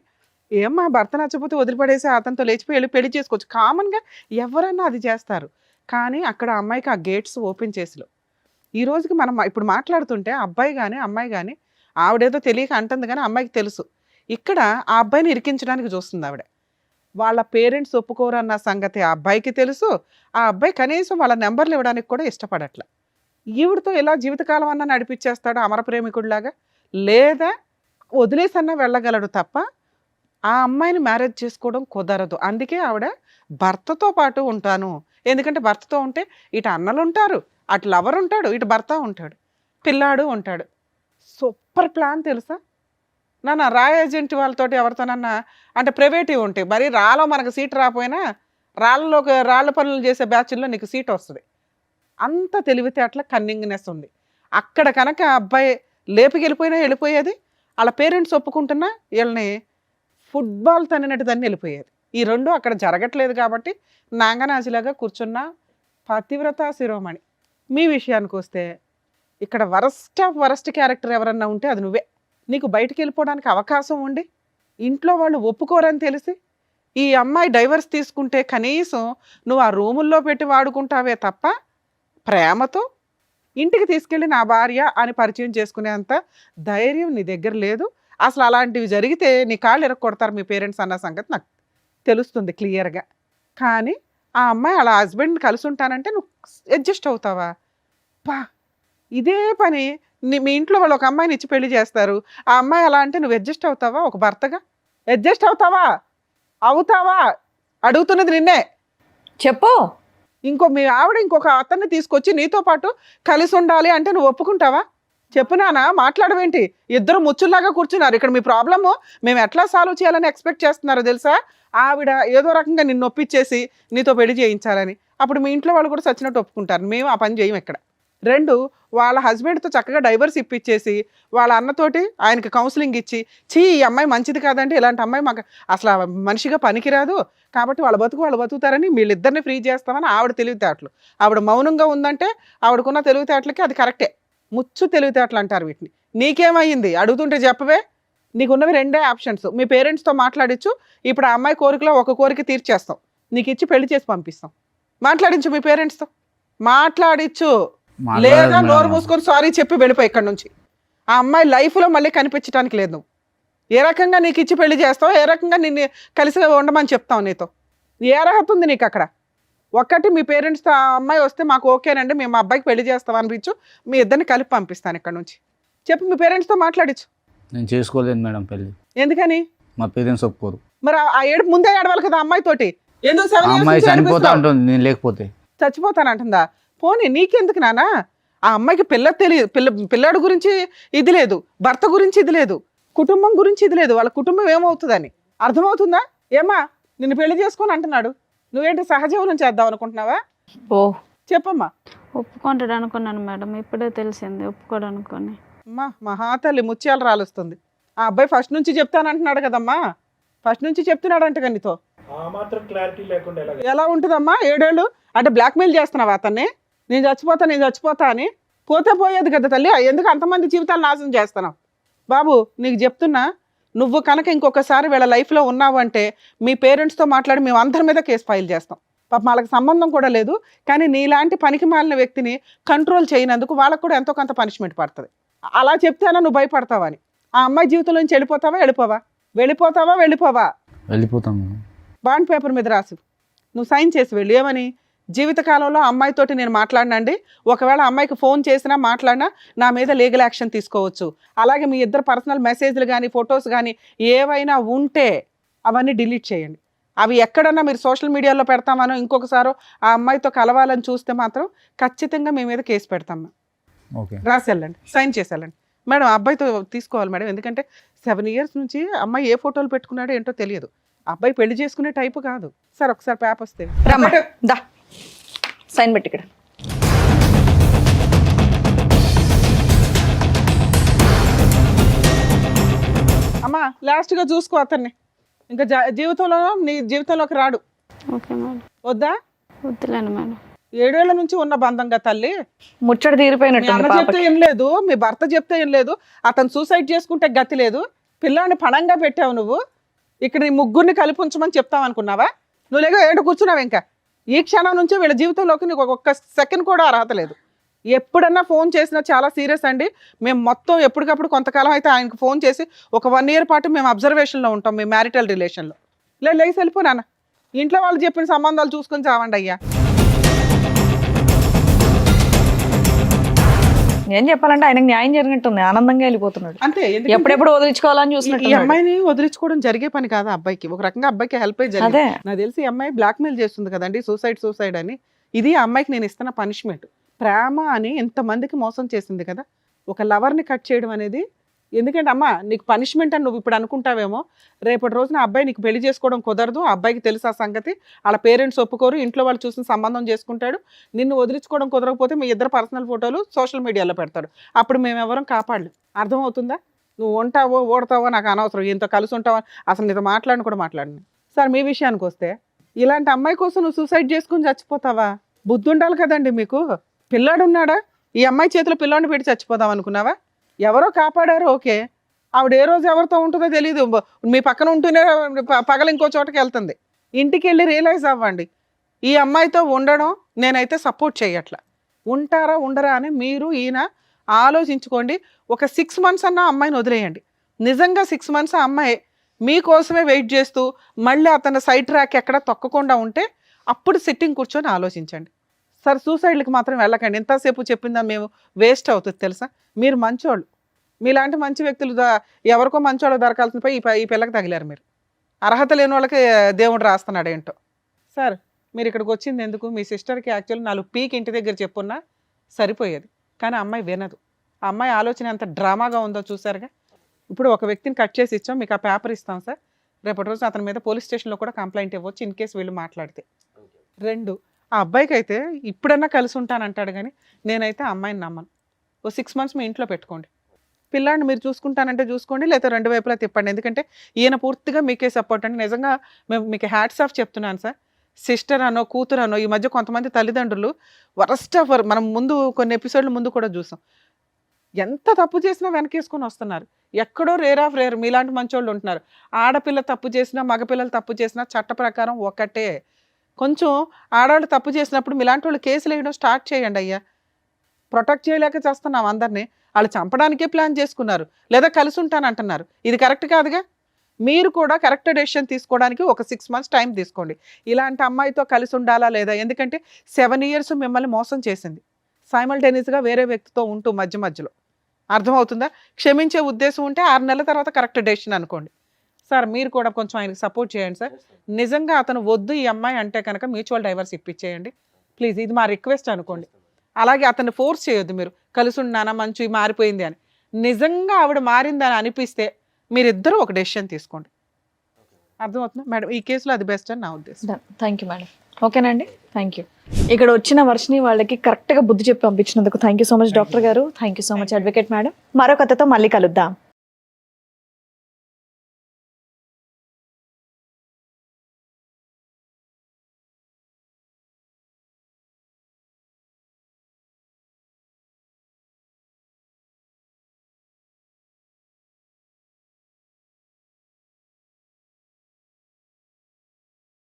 ఏమ్మా భర్త నచ్చకపోతే వదిలిపడేసి అతనితో లేచిపోయి పెళ్లి చేసుకోవచ్చు, కామన్గా ఎవరన్నా అది చేస్తారు. కానీ అక్కడ అమ్మాయికి ఆ గేట్స్ ఓపెన్ చేసిలో ఈ రోజుకి మనం ఇప్పుడు మాట్లాడుతుంటే అబ్బాయి కానీ అమ్మాయి కానీ ఆవిడేదో తెలియక అంటుంది కానీ అమ్మాయికి తెలుసు ఇక్కడ ఆ అబ్బాయిని ఇరికించడానికి చూస్తుంది ఆవిడ. వాళ్ళ పేరెంట్స్ ఒప్పుకోరన్న సంగతి ఆ అబ్బాయికి తెలుసు. ఆ అబ్బాయి కనీసం వాళ్ళ నెంబర్లు ఇవ్వడానికి కూడా ఇష్టపడట్ల. ఈవిడతో ఇలా జీవితకాలం అన్నా నడిపించేస్తాడు అమర ప్రేమికుడిలాగా, లేదా వదిలేసన్నా వెళ్ళగలడు తప్ప ఆ అమ్మాయిని మ్యారేజ్ చేసుకోవడం కుదరదు. అందుకే ఆవిడ భర్తతో పాటు ఉంటాను. ఎందుకంటే భర్తతో ఉంటే ఇటు అన్నలు ఉంటారు, అటు లవర్ ఉంటాడు, ఇటు భర్త ఉంటాడు, పిల్లాడు ఉంటాడు. సూపర్ ప్లాన్ తెలుసా నాన్న. రా ఏజెంట్ వాళ్ళతోటి ఎవరితోనన్నా అంటే ప్రైవేటివ్ ఉంటాయి, మరి రాలో మనకు సీట్ రాకపోయినా రాళ్ళ పనులు చేసే బ్యాచ్ల్లో నీకు సీట్ వస్తుంది. అంత తెలివితేటల కన్నింగ్నెస్ ఉంది అక్కడ. కనుక అబ్బాయి లేపుకెళ్ళిపోయినా వెళ్ళిపోయేది, వాళ్ళ పేరెంట్స్ ఒప్పుకుంటున్నా వీళ్ళని ఫుట్బాల్ తన్నినట్టు దాన్ని వెళ్ళిపోయేది. ఈ రెండు అక్కడ జరగట్లేదు కాబట్టి నాంగనాజిలాగా కూర్చున్న పతివ్రత శిరోమణి. మీ విషయానికి వస్తే ఇక్కడ వరస్ట్ ఆఫ్ వరస్ట్ క్యారెక్టర్ ఎవరన్నా ఉంటే అది నువ్వే. నీకు బయటికి వెళ్ళిపోవడానికి అవకాశం ఉండి ఇంట్లో వాళ్ళు ఒప్పుకోరని తెలిసి ఈ అమ్మాయి డైవర్స్ తీసుకుంటే కనీసం నువ్వు ఆ రూముల్లో పెట్టి వాడుకుంటావే తప్ప ప్రేమతో ఇంటికి తీసుకెళ్ళి నా భార్య అని పరిచయం చేసుకునేంత ధైర్యం నీ దగ్గర లేదు. అసలు అలాంటివి జరిగితే నీ కాళ్ళు ఎరగొడతారు మీ పేరెంట్స్ అన్న సంగతి నాకు తెలుస్తుంది క్లియర్గా. కానీ ఆ అమ్మాయి అలా హస్బెండ్ని కలిసి ఉంటానంటే నువ్వు అడ్జస్ట్ అవుతావా? పా ఇదే పని మీ ఇంట్లో వాళ్ళు ఒక అమ్మాయిని ఇచ్చి పెళ్లి చేస్తారు. ఆ అమ్మాయి అలా అంటే నువ్వు అడ్జస్ట్ అవుతావా? ఒక భర్తగా అడ్జస్ట్ అవుతావా? అడుగుతున్నది నిన్నే. చెప్పు. మీ ఆవిడ ఇంకొక అతన్ని తీసుకొచ్చి నీతో పాటు కలిసి ఉండాలి అంటే నువ్వు ఒప్పుకుంటావా? చెప్పు నాన్న, మాట్లాడవేంటి? ఇద్దరు ముచ్చుల్లాగా కూర్చున్నారు ఇక్కడ. మీ ప్రాబ్లము మేము ఎట్లా సాల్వ్ చేయాలని ఎక్స్పెక్ట్ చేస్తున్నారో తెలుసా? ఆవిడ ఏదో రకంగా నిన్ను ఒప్పించేసి నీతో పెళ్లి చేయించాలని. అప్పుడు మీ ఇంట్లో వాళ్ళు కూడా సచ్చినట్టు ఒప్పుకుంటారు. మేము ఆ పని చేయం ఇక్కడ. 2, వాళ్ళ హస్బెండ్తో చక్కగా డైవర్స్ ఇప్పించేసి వాళ్ళ అన్నతోటి ఆయనకి కౌన్సిలింగ్ ఇచ్చి, ఈ అమ్మాయి మంచిది కాదంటే ఇలాంటి అమ్మాయి మాకు అసలు మనిషిగా పనికిరాదు కాబట్టి వాళ్ళు బతుకుతారని వీళ్ళిద్దరిని ఫ్రీ చేస్తామని ఆవిడ తెలివితేటలు. ఆవిడ మౌనంగా ఉందంటే ఆవిడకున్న తెలివితేటలకి అది కరెక్టే. ముచ్చు తెలివితేటలు అంటారు వీటిని. నీకేమయ్యింది అడుగుతుంటే చెప్పవే. నీకున్నవి 2 ఆప్షన్స్. మీ పేరెంట్స్తో మాట్లాడించు. ఇప్పుడు ఆ అమ్మాయి కోరికలో ఒక కోరిక తీర్చేస్తాం, నీకు ఇచ్చి పెళ్లి చేసి పంపిస్తాం. మాట్లాడించు మీ పేరెంట్స్తో, మాట్లాడించు. లేదా నోరు మూసుకొని సారీ చెప్పి వెళ్ళిపోయి ఇక్కడ నుంచి. ఆ అమ్మాయి లైఫ్లో మళ్ళీ కనిపించడానికి లేదు. నువ్వు ఏ రకంగా నీకు ఇచ్చి పెళ్లి చేస్తావు, ఏ రకంగా నిన్ను కలిసి ఉండమని చెప్తావు, నీతో ఏ అర్హత ఉంది నీకు అక్కడ? ఒక్కటి మీ పేరెంట్స్తో ఆ అమ్మాయి వస్తే మాకు ఓకేనండి, మేము మా అబ్బాయికి పెళ్లి చేస్తాం అనిపించు, మీ ఇద్దరిని కలిపి పంపిస్తాను ఇక్కడ నుంచి. చెప్పు మీ పేరెంట్స్తో మాట్లాడించు. నేను చేసుకోలేను మేడం పెళ్ళి. ఎందుకని? మా పేరెంట్స్ ఒప్పుకోరు. మరి ఆ ఏడుపు ముందే ఏడవాలి కదా అమ్మాయితోటి. ఎందుకు 7 years అమ్మాయి నుంచి చనిపోతా ఏడిపిస్తావు? ఉంటుంది నేను లేకపోతే. చచ్చిపోతానంటుందా? పోనీ నీకెందుకు నాన్న? ఆ అమ్మాయికి పిల్లాడు గురించి ఇది లేదు, భర్త గురించి ఇది లేదు, కుటుంబం గురించి ఇది లేదు. వాళ్ళ కుటుంబం ఏమవుతుందని అర్థమవుతుందా? ఏమా నిన్ను పెళ్లి చేసుకొని అంటున్నాడు, నువ్వేంటి సహజీవనం చేద్దాం అనుకుంటున్నావా? ఓ చెప్పమ్మా. ఒప్పుకుంటాడు అనుకున్నాను మేడం, ఇప్పుడే తెలిసింది ఒప్పుకోడు అనుకొని. అమ్మా మహాతల్లి ముత్యాలు రాలుస్తుంది. ఆ అబ్బాయి ఫస్ట్ నుంచి చెప్తానంటున్నాడు కదమ్మా, ఫస్ట్ నుంచి చెప్తున్నాడంట నీతో. ఎలా ఉంటుందమ్మా 7 ఏళ్ళు అంటే బ్లాక్మెయిల్ చేస్తున్నావా అతన్ని? నేను చచ్చిపోతా అని. పోతే పోయేది కదా తల్లి, ఎందుకు అంతమంది జీవితాలు నాశనం చేస్తున్నావు? బాబు నీకు చెప్తున్నా, నువ్వు కనుక ఇంకొకసారి వీళ్ళ లైఫ్లో ఉన్నావు అంటే మీ పేరెంట్స్తో మాట్లాడి మేము అందరి మీద కేసు ఫైల్ చేస్తాం. పాప వాళ్ళకి సంబంధం కూడా లేదు, కానీ నీలాంటి పనికి మాలిన వ్యక్తిని కంట్రోల్ చేయనందుకు వాళ్ళకు కూడా ఎంతో కొంత పనిష్మెంట్ పడుతుంది. అలా చెప్తేనా నువ్వు భయపడతావని? ఆ అమ్మాయి జీవితంలో నుంచి వెళ్ళిపోతావా? వెళ్ళిపోతాం. బాండ్ పేపర్ మీద రాసు, నువ్వు సైన్ చేసి వెళ్ళు. ఏమని? జీవితకాలంలో అమ్మాయితోటి నేను మాట్లాడినండి, ఒకవేళ అమ్మాయికి ఫోన్ చేసినా మాట్లాడినా నా మీద లీగల్ యాక్షన్ తీసుకోవచ్చు. అలాగే మీ ఇద్దరు పర్సనల్ మెసేజ్లు కానీ ఫొటోస్ కానీ ఏవైనా ఉంటే అవన్నీ డిలీట్ చేయండి. అవి ఎక్కడన్నా మీరు సోషల్ మీడియాలో పెడతామనో ఇంకొకసారో ఆ అమ్మాయితో కలవాలని చూస్తే మాత్రం ఖచ్చితంగా మీ మీద కేసు పెడతాము. ఓకే, రాసి వెళ్ళండి, సైన్ చేసి వెళ్ళండి. మేడం అబ్బాయితో తీసుకోవాలి మేడం, ఎందుకంటే 7 years నుంచి అమ్మాయి ఏ ఫోటోలు పెట్టుకున్నాడో ఏంటో తెలియదు. అబ్బాయి పెళ్లి చేసుకునే టైపు కాదు. సార్ ఒకసారి పేపర్ వస్తే దా సైన్ పెట్టి ఇక్కడ. అమ్మా లాస్ట్గా చూసుకో అతన్ని, ఇంకా నీ జీవితంలోకి రాడు. Okay madam. వద్దా? వద్దులేండి మేడం. 7 ఏళ్ల నుంచి ఉన్న బంధంగా తల్లి. ముచ్చట మీ తీరిపోయినట్టు అన్న చెప్తే ఏం లేదు, మీ భర్త చెప్తే ఏం లేదు, అతను సూసైడ్ చేసుకుంటే గతి లేదు. పిల్లాన్ని పణంగా పెట్టావు నువ్వు. ఇక్కడ నీ ముగ్గురిని కలిపి ఉంచమని చెప్తావు అనుకున్నావా? నువ్వు లేక ఏంటో కూర్చున్నావు. ఇంకా ఈ క్షణం నుంచి వీళ్ళ జీవితంలోకి నీకు ఒక్క సెకండ్ కూడా అర్హత లేదు. ఎప్పుడన్నా ఫోన్ చేసినా చాలా సీరియస్ అండి. మేము మొత్తం ఎప్పటికప్పుడు కొంతకాలం అయితే ఆయనకు ఫోన్ చేసి ఒక 1 year పాటు మేము అబ్జర్వేషన్లో ఉంటాం, మీ మ్యారిటల్ రిలేషన్లో. లేచి వెళ్ళిపో నాన్న, ఇంట్లో వాళ్ళు చెప్పిన సంబంధాలు చూసుకొని చావండి అయ్యా. ఏం చెప్పాలంటే ఆయనకు న్యాయం జరిగినట్టుంది, ఆనందంగా వెళ్ళిపోతున్నాడు. అంతే. ఎప్పుడెప్పుడు వదిలించుకోవాలని ఈ చూసినట్టు. అమ్మాయిని వదిలించుకోవడం జరిగే పని కాదు అబ్బాయికి, ఒక రకంగా అబ్బాయికి హెల్ప్ అయ్యి జరిగింది. అదే నాకు తెలిసి ఈ అమ్మాయి బ్లాక్మెయిల్ చేస్తుంది కదండి, సూసైడ్ అని. ఇది ఆ అమ్మాయికి నేను ఇస్తున్న పనిష్మెంట్. ప్రేమ అని ఎంతమందికి మోసం చేసింది కదా, ఒక లవర్ని కట్ చేయడం అనేది. ఎందుకంటే అమ్మ నీకు పనిష్మెంట్ అని నువ్వు ఇప్పుడు అనుకుంటావేమో, రేపటి రోజున అబ్బాయి నీకు పెళ్లి చేసుకోవడం కుదరదు, ఆ అబ్బాయికి తెలుసు ఆ సంగతి, వాళ్ళ పేరెంట్స్ ఒప్పుకోరు, ఇంట్లో వాళ్ళు చూసిన సంబంధం చేసుకుంటాడు, నిన్ను వదిలించుకోవడం కుదరకపోతే మీ ఇద్దరు పర్సనల్ ఫోటోలు సోషల్ మీడియాలో పెడతాడు, అప్పుడు మేము ఎవరం కాపాడలేం. అర్థమవుతుందా? నువ్వు ఉంటావో ఓడతావో నాకు అనవసరం, ఇంత కలిసి ఉంటావో అసలు నీతో మాట్లాడిన కూడా మాట్లాడిన. సార్ మీ విషయానికి వస్తే, ఇలాంటి అమ్మాయి కోసం నువ్వు సూసైడ్ చేసుకుని చచ్చిపోతావా? బుద్ధి ఉండాలి కదండి మీకు. పిల్లాడు ఉన్నాడా? ఈ అమ్మాయి చేతిలో పిల్లాడిని పెట్టి చచ్చిపోదాం అనుకున్నావా? ఎవరో కాపాడారు, ఓకే. ఆవిడ ఏ రోజు ఎవరితో ఉంటుందో తెలియదు, మీ పక్కన ఉంటూనే పగల ఇంకో చోటకి వెళ్తుంది. ఇంటికి వెళ్ళి రియలైజ్ అవ్వండి, ఈ అమ్మాయితో ఉండడం నేనైతే సపోర్ట్ చేయట్లా. ఉంటారా ఉండరా అని మీరు ఈయన ఆలోచించుకోండి. ఒక 6 months అన్న అమ్మాయిని వదిలేయండి. నిజంగా 6 months ఆ అమ్మాయి మీకోసమే వెయిట్ చేస్తూ మళ్ళీ అతను సైడ్ ట్రాక్ ఎక్కడ తొక్కకుండా ఉంటే అప్పుడు సిట్టింగ్ కూర్చొని ఆలోచించండి. సార్ సూసైడ్కి మాత్రం వెళ్ళకండి, ఎంతసేపు చెప్పిందా మేము వేస్ట్ అవుతుంది తెలుసా. మీరు మంచోళ్ళు, మీలాంటి మంచి వ్యక్తులు ఎవరికో మంచోళ్ళు దొరకాల్సిన పోయి ఈ పిల్లకి తగిలారు. మీరు అర్హత లేని వాళ్ళకి దేవుడు రాస్తున్నాడు ఏంటో. సార్ మీరు ఇక్కడికి వచ్చింది ఎందుకు? మీ సిస్టర్కి యాక్చువల్లీ 4 పీక్ ఇంటి దగ్గర చెప్పున్నా సరిపోయేది, కానీ అమ్మాయి వినదు. ఆ అమ్మాయి ఆలోచన ఎంత డ్రామాగా ఉందో చూసారుగా. ఇప్పుడు ఒక వ్యక్తిని కట్ చేసి ఇచ్చాం, మీకు ఆ పేపర్ ఇస్తాం సార్, రేపటి రోజు అతని మీద పోలీస్ స్టేషన్లో కూడా కంప్లైంట్ ఇవ్వచ్చు ఇన్ కేసు వీళ్ళు మాట్లాడితే. 2, ఆ అబ్బాయికి అయితే ఇప్పుడన్నా కలిసి ఉంటానంటాడు, కానీ నేనైతే ఆ అమ్మాయిని నమ్మను. ఓ 6 months మీ ఇంట్లో పెట్టుకోండి, పిల్లాడిని మీరు చూసుకుంటానంటే చూసుకోండి, లేకపోతే 2 వైపులా తిప్పండి. ఎందుకంటే ఈయన పూర్తిగా మీకే సపోర్ట్ అండి. నిజంగా మేము మీకు హ్యాట్స్ ఆఫ్ చెప్తున్నాను సార్. సిస్టర్ అనో కూతురు అనో, ఈ మధ్య కొంతమంది తల్లిదండ్రులు వరస్ట్ ఆఫ్ మనం ముందు కొన్ని ఎపిసోడ్ల ముందు కూడా చూసాం, ఎంత తప్పు చేసినా వెనకేసుకొని వస్తున్నారు. ఎక్కడో రేర్ ఆఫ్ రేర్ మీలాంటి మంచోళ్ళు ఉంటున్నారు. ఆడపిల్ల తప్పు చేసినా మగపిల్లలు తప్పు చేసినా చట్ట ప్రకారం ఒకటే. కొంచెం ఆడవాళ్ళు తప్పు చేసినప్పుడు మీలాంటి వాళ్ళు కేసులు వేయడం స్టార్ట్ చేయండి అయ్యా. ప్రొటెక్ట్ చేయలేక చేస్తున్నాం అందరినీ. వాళ్ళు చంపడానికే ప్లాన్ చేసుకున్నారు, లేదా కలిసి ఉంటానంటున్నారు. ఇది కరెక్ట్ కాదుగా. మీరు కూడా కరెక్ట్ డెసిషన్ తీసుకోవడానికి ఒక 6 months టైం తీసుకోండి. ఇలాంటి అమ్మాయితో కలిసి ఉండాలా లేదా? ఎందుకంటే 7 years మిమ్మల్ని మోసం చేసింది, సైమల్టేనియస్గా వేరే వ్యక్తితో ఉంటూ మధ్యలో. అర్థమవుతుందా? క్షమించే ఉద్దేశం ఉంటే 6 నెలల తర్వాత కరెక్ట్ డెసిషన్ అనుకోండి. సార్ మీరు కూడా కొంచెం ఆయనకి సపోర్ట్ చేయండి సార్. నిజంగా అతను వద్దు ఈ అమ్మాయి అంటే కనుక మ్యూచువల్ డైవర్స్ ఇప్పించేయండి ప్లీజ్, ఇది మా రిక్వెస్ట్ అనుకోండి. అలాగే అతన్ని ఫోర్స్ చేయొద్దు, మీరు కలిసి ఉన్నానా మంచి మారిపోయింది అని. నిజంగా ఆవిడ మారిందని అనిపిస్తే మీరిద్దరూ ఒక డెసిషన్ తీసుకోండి. అర్థమవుతుందా మేడం? ఈ కేసులో అది బెస్ట్ అని నా ఉద్దేశం. Thank you madam. ఓకేనండి, థ్యాంక్ యూ. ఇక్కడ వచ్చిన వర్షిని వాళ్ళకి కరెక్ట్గా బుద్ధి చెప్పి పంపించినందుకు thank you so much doctor గారు. Thank you so much advocate madam. మరో కథతో మళ్ళీ కలుద్దాం.